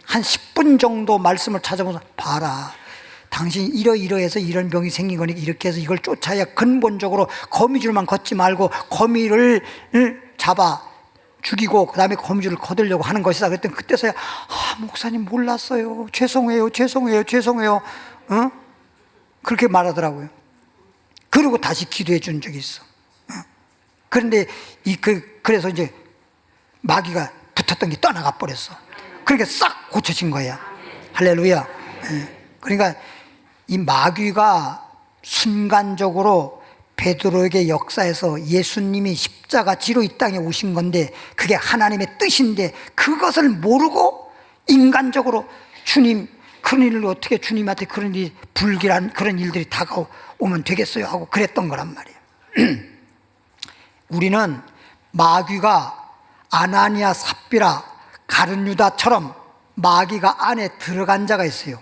한 10분 정도 말씀을 찾아보면서, 봐라, 당신이 이러이러해서 이런 병이 생긴 거니까 이렇게 해서 이걸 쫓아야 근본적으로 거미줄만 걷지 말고 거미를 잡아 죽이고 그 다음에 거미줄을 거두려고 하는 것이다. 그랬더니 그때서야 목사님 몰랐어요, 죄송해요 그렇게 말하더라고요. 그리고 다시 기도해 준 적이 있어. 그런데 그래서 이제 마귀가 붙었던 게 떠나가 버렸어. 그러니까 싹 고쳐진 거야. 할렐루야. 그러니까 이 마귀가 순간적으로 베드로에게 역사에서 예수님이 십자가 지로 이 땅에 오신 건데 그게 하나님의 뜻인데 그것을 모르고 인간적으로 주님, 그런 일을 어떻게 주님한테 그런 일이 불길한 그런 일들이 다가오면 되겠어요 하고 그랬던 거란 말이에요. 우리는 마귀가 아나니아 삽비라 가룟 유다처럼 마귀가 안에 들어간 자가 있어요.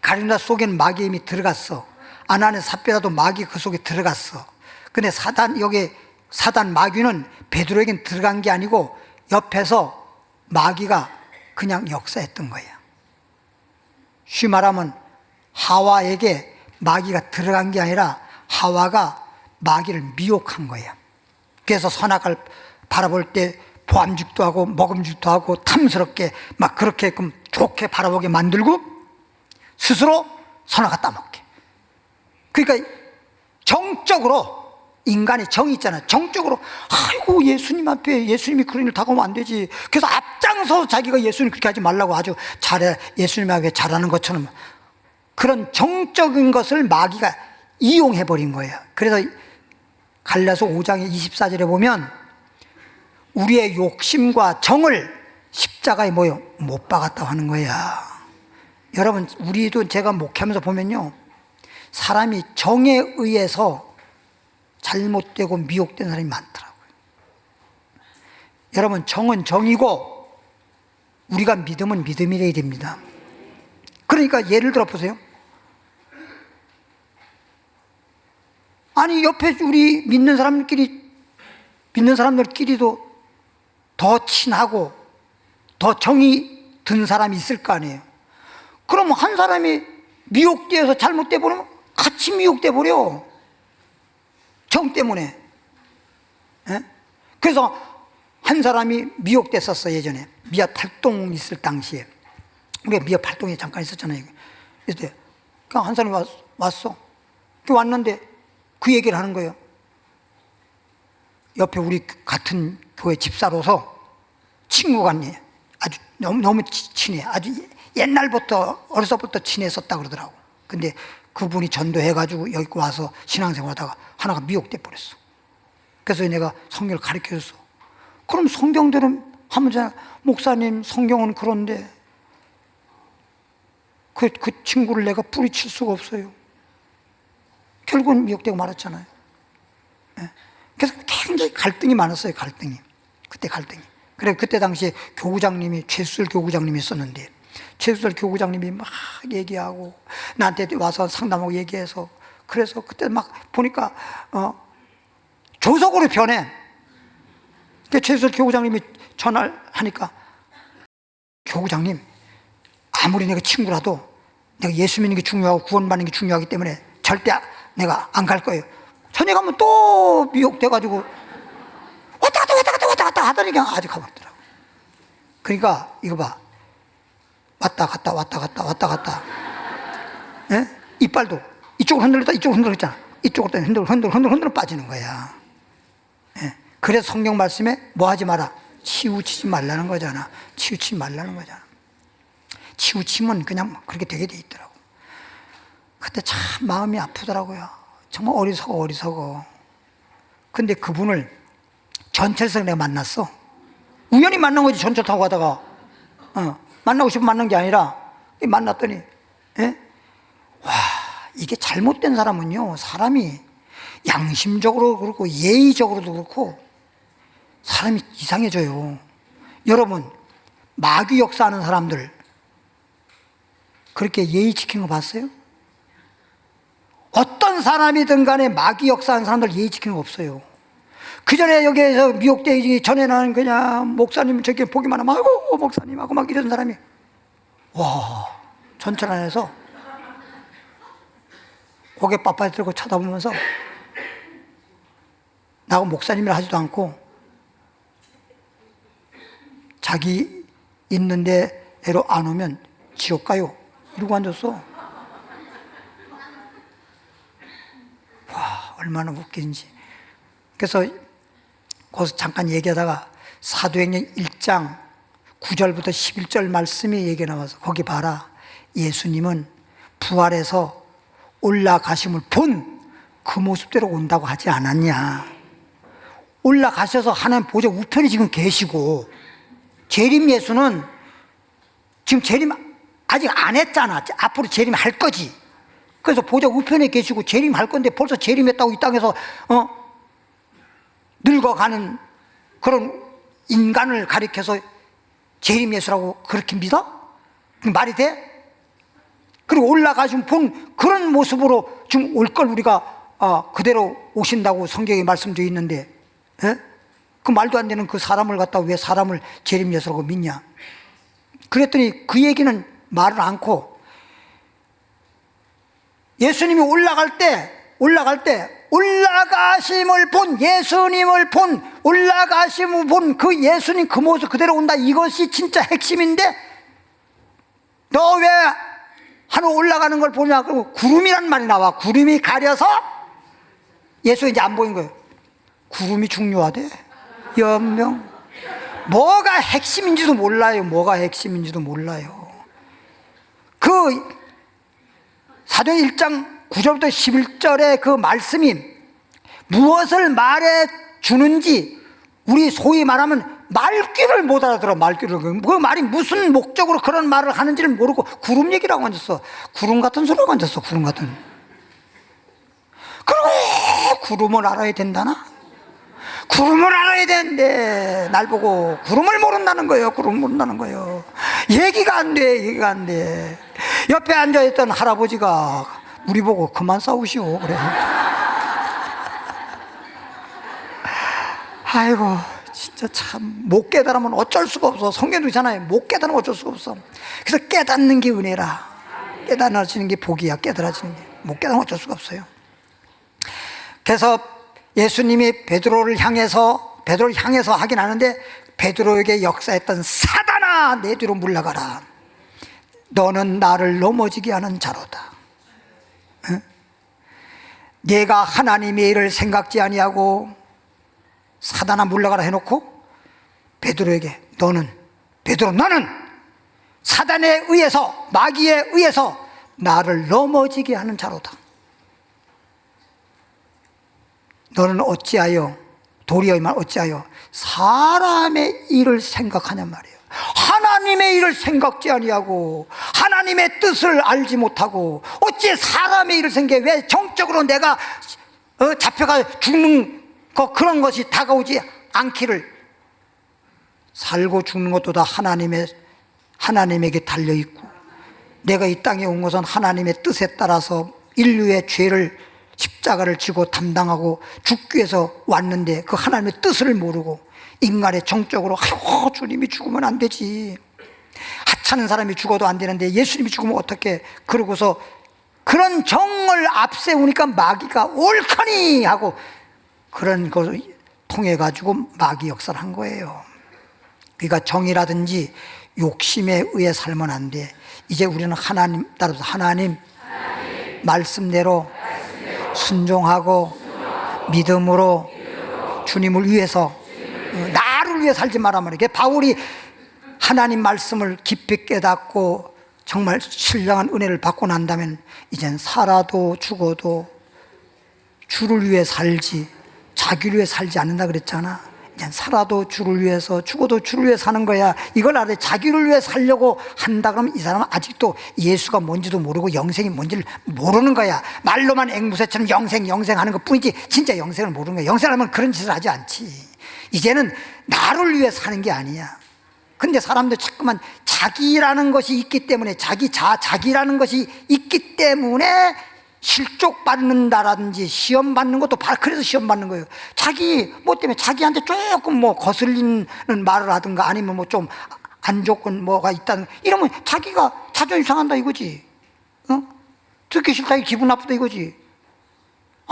가룟 유다 속에는 마귀의 힘이 들어갔어. 아나니아 삽비라도 마귀 그 속에 들어갔어. 근데 사단 마귀는 베드로에겐 들어간 게 아니고 옆에서 마귀가 그냥 역사했던 거예요. 쉬 말하면 하와에게 마귀가 들어간 게 아니라 하와가 마귀를 미혹한 거예요. 그래서 선악을 바라볼 때 보암직도 하고 먹음직도 하고 탐스럽게 막 그렇게 좋게 바라보게 만들고 스스로 선악을 따먹게. 그러니까 정적으로, 인간의 정이 있잖아요. 정적으로 아이고 예수님 앞에 예수님이 그런 일 다가오면 안 되지. 그래서 앞장서 자기가 예수님 그렇게 하지 말라고 아주 잘해, 예수님 앞에 잘하는 것처럼 그런 정적인 것을 마귀가 이용해버린 거예요. 그래서 갈라서 5장의 24절에 보면 우리의 욕심과 정을 십자가에 못 박았다고 하는 거야. 여러분, 우리도 제가 목회하면서 보면요, 사람이 정에 의해서 잘못되고 미혹된 사람이 많더라고요. 여러분, 정은 정이고 우리가 믿음은 믿음이래야 됩니다. 그러니까 예를 들어 보세요. 아니 옆에 우리 믿는 사람들끼리도 더 친하고 더 정이 든 사람이 있을 거 아니에요. 그럼 한 사람이 미혹되어서 잘못돼 버리면 같이 미혹돼 버려. 정 때문에. 그래서 한 사람이 미혹됐었어. 예전에 미아 팔동 있을 당시에 우리가 미아 팔동에 잠깐 있었잖아요. 그래서 그냥 한 사람이 왔어. 왔는데 그 얘기를 하는 거예요. 옆에 우리 같은 교회 집사로서 친구가 아주 너무 친해. 아주 옛날부터 어려서부터 친했었다 그러더라고. 근데 그분이 전도해가지고 여기 와서 신앙생활하다가 하나가 미혹돼 버렸어. 그래서 내가 성경을 가르쳐줬어. 그럼 성경대로 하면 되잖아. 목사님, 성경은 그런데 그 친구를 내가 뿌리칠 수가 없어요. 결국은 미혹되고 말았잖아요. 그래서 굉장히 갈등이 많았어요. 그때 갈등이. 그래, 그때 당시에 교구장님이, 최수철 교구장님이 있었는데, 최수철 교구장님이 막 얘기하고, 나한테 와서 상담하고 얘기해서, 그래서 그때 막 보니까, 조석으로 변해. 최수철 교구장님이 전화를 하니까, 교구장님, 아무리 내가 친구라도 내가 예수 믿는 게 중요하고 구원받는 게 중요하기 때문에 절대 내가 안 갈 거예요. 저녁 가면 또 미혹돼가지고 하더니 그냥 아직 가버리더라고. 그러니까 이거 봐, 왔다 갔다 왔다 갔다 왔다 갔다. 예? 이빨도 이쪽으로 흔들렸다 이쪽으로 흔들렸잖아. 이쪽으로 흔들어 빠지는 거야. 예? 그래서 성경 말씀에 뭐 하지 마라, 치우치지 말라는 거잖아. 치우치지 말라는 거잖아. 치우치면 그냥 그렇게 되게 돼 있더라고. 그때 참 마음이 아프더라고요. 정말 어리석어. 근데 그분을 전철에서 내가 만났어. 우연히 만난 거지. 전철 타고 가다가 만나고 싶어 만난 게 아니라 만났더니, 예? 와, 이게 잘못된 사람은요, 사람이 양심적으로 그렇고 예의적으로도 그렇고 사람이 이상해져요. 여러분, 마귀 역사하는 사람들 그렇게 예의 지키는 거 봤어요? 어떤 사람이든 간에 마귀 역사하는 사람들 예의 지키는 거 없어요. 그 전에 여기에서 미혹되기 전에는 그냥 목사님 저기 보기만 하면 아이고 목사님 하고 막 이런 사람이, 와, 전철 안에서 고개 빳빳이 들고 쳐다보면서 나하고 목사님이라 하지도 않고 자기 있는 데로 안 오면 지옥 가요 이러고 앉았어. 와, 얼마나 웃긴지. 그래서 거기서 잠깐 얘기하다가 사도행전 1장 9절부터 11절 말씀이 얘기 나와서 거기 봐라, 예수님은 부활해서 올라가심을 본 그 모습대로 온다고 하지 않았냐. 올라가셔서 하나님 보좌 우편에 지금 계시고, 재림 예수는 지금 재림 아직 안 했잖아. 앞으로 재림할 거지. 그래서 보좌 우편에 계시고 재림할 건데 벌써 재림했다고 이 땅에서 늙어가는 그런 인간을 가리켜서 재림 예수라고 그렇게 믿어? 말이 돼? 그리고 올라가신 본 그런 모습으로 지금 올 걸 우리가 그대로 오신다고 성경에 말씀되어 있는데, 예? 그 말도 안 되는 그 사람을 갖다 왜 사람을 재림 예수라고 믿냐? 그랬더니 그 얘기는 말을 않고, 예수님이 올라갈 때 올라가심을 본, 예수님을 본, 올라가심을 본 그 예수님 그 모습 그대로 온다. 이것이 진짜 핵심인데, 너 왜 하늘 올라가는 걸 보냐? 그리고 구름이란 말이 나와. 구름이 가려서 예수 이제 안 보인 거예요. 구름이 중요하대. 연명. 뭐가 핵심인지도 몰라요. 그 사도행 1장 9절부터 11절의 그 말씀이 무엇을 말해 주는지 우리 소위 말하면 말귀를 못 알아들어. 그 말이 무슨 목적으로 그런 말을 하는지를 모르고 구름 얘기라고 앉았어. 구름 같은 소리라고 앉았어. 구름 같은. 그리고 구름을 알아야 된다나? 구름을 알아야 되는데 날 보고 구름을 모른다는 거예요. 얘기가 안 돼. 옆에 앉아있던 할아버지가 우리 보고 그만 싸우시오 그래. 아이고, 진짜 참 못 깨달으면 어쩔 수가 없어. 성경도 있잖아요. 못 깨달으면 어쩔 수가 없어. 그래서 깨닫는 게 은혜라. 깨달아지는 게 복이야. 깨달아지는 게. 못 깨달으면 어쩔 수가 없어요. 그래서 예수님이 베드로를 향해서 하긴 하는데, 베드로에게 역사했던 사단아 내 뒤로 물러가라. 너는 나를 넘어지게 하는 자로다. 응? 내가 하나님의 일을 생각지 아니하고 사단아 물러가라 해놓고 베드로에게 너는 사단에 의해서, 마귀에 의해서 나를 넘어지게 하는 자로다. 너는 어찌하여, 도리어 말 어찌하여 사람의 일을 생각하냔 말이에요. 하나님의 일을 생각지 아니하고 하나님의 뜻을 알지 못하고 어찌 사람의 일을 생각해. 왜 정적으로 내가 잡혀가 죽는 그런 것이 다가오지 않기를. 살고 죽는 것도 다 하나님에게 달려있고, 내가 이 땅에 온 것은 하나님의 뜻에 따라서 인류의 죄를 십자가를 지고 담당하고 죽기 위해서 왔는데, 그 하나님의 뜻을 모르고 인간의 정적으로 아이고 주님이 죽으면 안 되지, 하찮은 사람이 죽어도 안 되는데 예수님이 죽으면 어떡해, 그러고서 그런 정을 앞세우니까 마귀가 옳거니 하고 그런 것을 통해 가지고 마귀 역사를 한 거예요. 그러니까 정이라든지 욕심에 의해 살면 안 돼. 이제 우리는 하나님 따라서 하나님 말씀대로 순종하고 믿음으로 주님을 위해서, 나를 위해 살지 말란 말이에요. 바울이 하나님 말씀을 깊이 깨닫고 정말 신령한 은혜를 받고 난다면 이젠 살아도 죽어도 주를 위해 살지 자기를 위해 살지 않는다 그랬잖아. 이젠 살아도 주를 위해서 죽어도 주를 위해 사는 거야. 이걸 알아야 돼. 자기를 위해 살려고 한다 그러면 이 사람은 아직도 예수가 뭔지도 모르고 영생이 뭔지를 모르는 거야. 말로만 앵무새처럼 영생 하는 것 뿐이지 진짜 영생을 모르는 거야. 영생하면 그런 짓을 하지 않지. 이제는 나를 위해 사는 게 아니야. 근데 사람들 자꾸만 자기라는 것이 있기 때문에 자기라는 것이 있기 때문에 실족 받는다라든지 시험 받는 것도 바로 그래서 시험 받는 거예요. 자기 뭐 때문에 자기한테 조금 뭐 거슬리는 말을 하든가 아니면 뭐 좀 안 좋은 뭐가 있다는 이러면 자기가 자존심 상한다 이거지. 듣기 싫다 기분 나쁘다 이거지.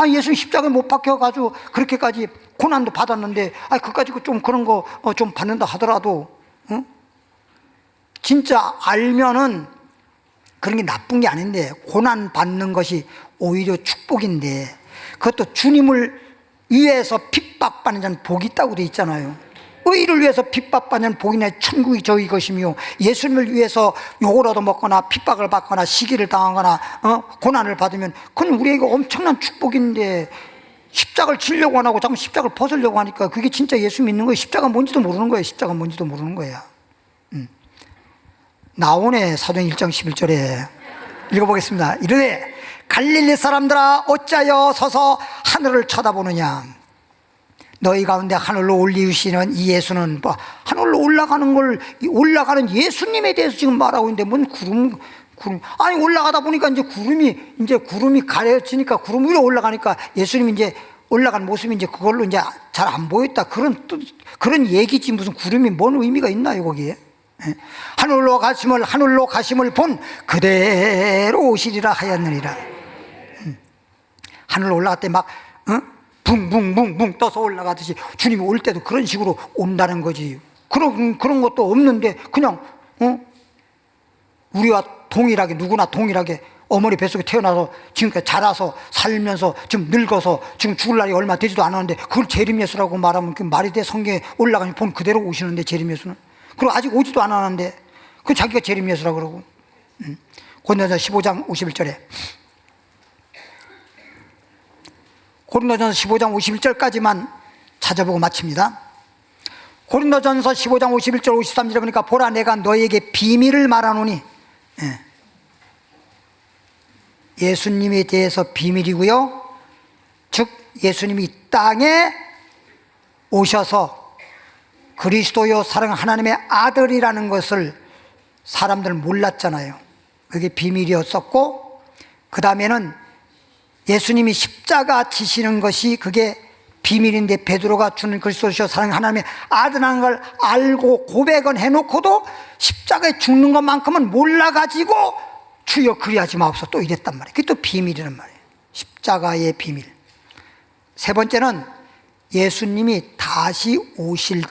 예수님 십자가에 못 박혀가지고 그렇게까지 고난도 받았는데 그까지 좀 그런 거 좀 받는다 하더라도 진짜 알면은 그런 게 나쁜 게 아닌데 고난 받는 것이 오히려 축복인데 그것도 주님을 위해서 핍박받는 자는 복이 있다고 돼 있잖아요. 의를 위해서 핍박받는 복이나 천국이 저희 것이며 예수님을 위해서 욕을 얻어먹거나 핍박을 받거나 시기를 당하거나 고난을 받으면 그건 우리에게 엄청난 축복인데 십자가를 지려고 안 하고 자꾸 십자가를 벗으려고 하니까 그게 진짜 예수 믿는 거예요. 십자가 뭔지도 모르는 거예요. 십자가 뭔지도 모르는 거야. 나오네. 사도행 1장 11절에 읽어보겠습니다. 이르되 갈릴리 사람들아 어찌하여 서서 하늘을 쳐다보느냐. 너희 가운데 하늘로 올리우시는 이 예수는 뭐 하늘로 올라가는 예수님에 대해서 지금 말하고 있는데 뭔 구름 올라가다 보니까 이제 구름이 가려지니까 구름 위로 올라가니까 예수님이 이제 올라간 모습이 이제 그걸로 이제 잘 안 보였다 그런 얘기지. 무슨 구름이 뭔 의미가 있나요 거기에? 하늘로 가심을 본 그대로 오시리라 하였느니라. 하늘로 올라갈 때 막 붕붕붕붕 떠서 올라가듯이 주님이 올 때도 그런 식으로 온다는 거지. 그런 것도 없는데 그냥 우리와 동일하게 누구나 동일하게 어머니 뱃속에 태어나서 지금까지 자라서 살면서 지금 늙어서 지금 죽을 날이 얼마 되지도 않았는데 그걸 재림예수라고 말하면 그 말이 돼. 성경에 올라가면 본 그대로 오시는데 재림예수는 그리고 아직 오지도 않았는데 그 자기가 재림예수라고 그러고. 고린도전서 15장 51절에 고린도전서 15장 51절까지만 찾아보고 마칩니다. 고린도전서 15장 51절 53절에 보니까 보라 내가 너에게 비밀을 말하노니 예수님에 대해서 비밀이고요. 즉 예수님이 이 땅에 오셔서 그리스도요 사랑 하나님의 아들이라는 것을 사람들 몰랐잖아요. 그게 비밀이었었고 그 다음에는 예수님이 십자가 지시는 것이 그게 비밀인데 베드로가 주는 그리스도시요 사랑 하나님의 아들이라는 걸 알고 고백은 해놓고도 십자가에 죽는 것만큼은 몰라가지고 주여 그리하지 마옵소서 또 이랬단 말이에요. 그게 또 비밀이란 말이에요. 십자가의 비밀. 세 번째는 예수님이 다시 오실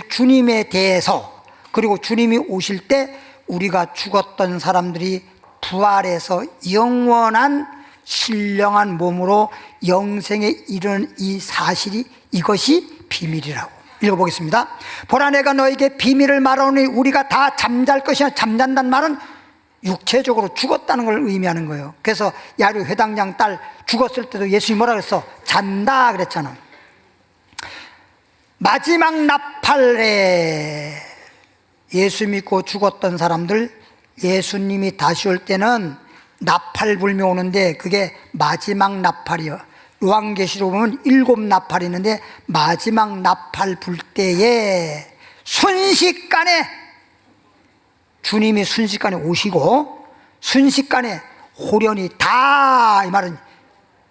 주님에 대해서 그리고 주님이 오실 때 우리가 죽었던 사람들이 부활해서 영원한 신령한 몸으로 영생에 이르는 이 사실이 이것이 비밀이라고. 읽어보겠습니다. 보라 내가 너에게 비밀을 말하노니 우리가 다 잠잘 것이야. 잠잔다는 말은 육체적으로 죽었다는 걸 의미하는 거예요. 그래서 야류 회당장 딸 죽었을 때도 예수님이 뭐라 그랬어? 잔다 그랬잖아. 마지막 나팔에 예수 믿고 죽었던 사람들 예수님이 다시 올 때는 나팔 불며 오는데 그게 마지막 나팔이요. 요한계시록 보면 7 나팔이 있는데 마지막 나팔 불 때에 순식간에 주님이 순식간에 오시고 순식간에 호련히 다, 이 말은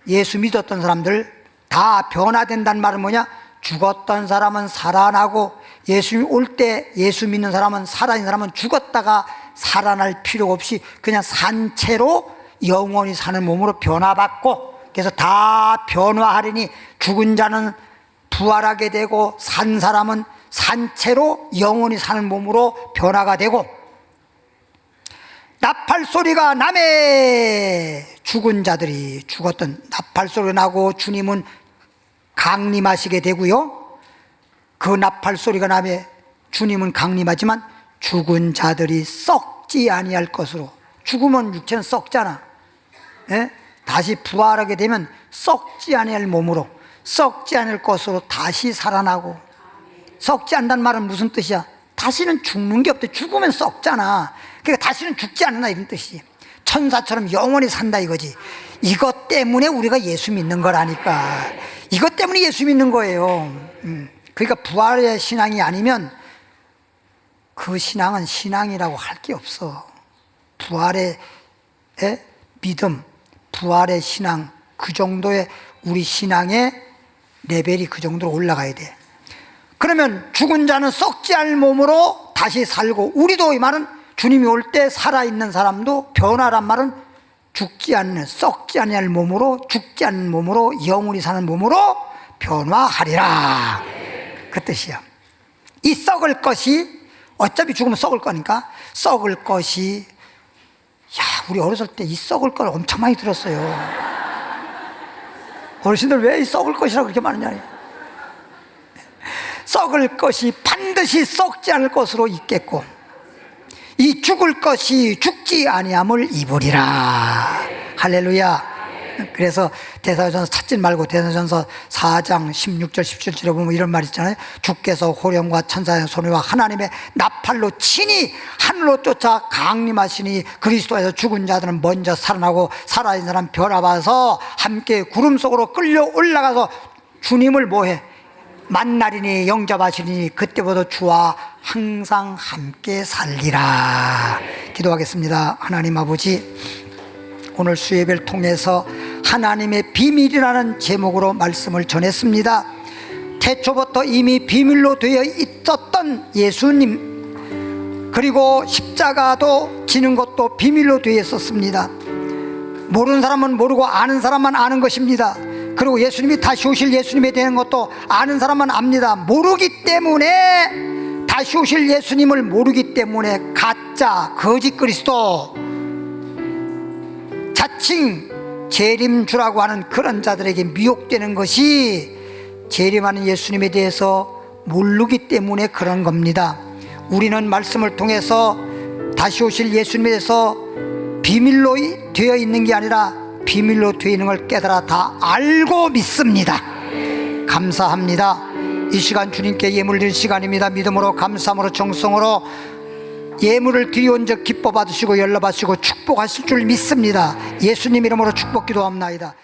예수 믿었던 사람들 다 변화된다는 말은 뭐냐? 죽었던 사람은 살아나고 예수 올 때 예수 믿는 사람은 살아있는 사람은 죽었다가 살아날 필요가 없이 그냥 산채로 영원히 사는 몸으로 변화받고 그래서 다 변화하리니 죽은 자는 부활하게 되고 산 사람은 산채로 영원히 사는 몸으로 변화가 되고, 나팔 소리가 나매 죽은 자들이 죽었던 나팔 소리가 나고 주님은 강림하시게 되고요. 그 나팔 소리가 나매 주님은 강림하지만 죽은 자들이 썩지 아니할 것으로, 죽으면 육체는 썩잖아. 예? 다시 부활하게 되면 썩지 아니할 몸으로, 썩지 않을 것으로 다시 살아나고, 썩지 않는다는 말은 무슨 뜻이야? 다시는 죽는 게 없대. 죽으면 썩잖아. 그러니까 다시는 죽지 않는다 이런 뜻이지. 천사처럼 영원히 산다 이거지. 이것 때문에 우리가 예수 믿는 거라니까. 이것 때문에 예수 믿는 거예요. 그러니까 부활의 신앙이 아니면 그 신앙은 신앙이라고 할 게 없어. 부활의 믿음, 부활의 신앙, 그 정도의 우리 신앙의 레벨이 그 정도로 올라가야 돼. 그러면 죽은 자는 썩지 않을 몸으로 다시 살고, 우리도 이 말은 주님이 올 때 살아있는 사람도 변화란 말은 죽지 않는, 썩지 않을 몸으로, 죽지 않는 몸으로, 영원히 사는 몸으로 변화하리라, 그 뜻이야. 이 썩을 것이, 어차피 죽으면 썩을 거니까 썩을 것이, 야, 우리 어렸을 때 이 썩을 걸 엄청 많이 들었어요. 어르신들 왜 이 썩을 것이라고 그렇게 말하냐. 썩을 것이 반드시 썩지 않을 것으로 있겠고, 이 죽을 것이 죽지 아니함을 입으리라. 할렐루야. 그래서 데살로니가전서 찾지 말고 데살로니가전서 4장 16절 17절에 보면 이런 말 있잖아요. 주께서 호령과 천사의 소리와 하나님의 나팔로 친히 하늘로 쫓아 강림하시니 그리스도에서 죽은 자들은 먼저 살아나고 살아있는 사람 변화받아서 함께 구름 속으로 끌려 올라가서 주님을 뭐해? 만나리니 영접하시니 그때부터 주와 항상 함께 살리라. 기도하겠습니다. 하나님 아버지, 오늘 수예배를 통해서 하나님의 비밀이라는 제목으로 말씀을 전했습니다. 태초부터 이미 비밀로 되어 있었던 예수님, 그리고 십자가도 지는 것도 비밀로 되어 있었습니다. 모르는 사람은 모르고 아는 사람만 아는 것입니다. 그리고 예수님이 다시 오실 예수님에 대한 것도 아는 사람만 압니다. 모르기 때문에, 다시 오실 예수님을 모르기 때문에 가짜 거짓 그리스도, 자칭 재림주라고 하는 그런 자들에게 미혹되는 것이, 재림하는 예수님에 대해서 모르기 때문에 그런 겁니다. 우리는 말씀을 통해서 다시 오실 예수님에 대해서 비밀로 되어 있는 게 아니라 비밀로 되어 있는 걸 깨달아 다 알고 믿습니다. 감사합니다. 이 시간 주님께 예물 드릴 시간입니다. 믿음으로, 감사함으로, 정성으로 예물을 드리온 적 기뻐 받으시고 연락 받으시고 축복하실 줄 믿습니다. 예수님 이름으로 축복 기도합나이다.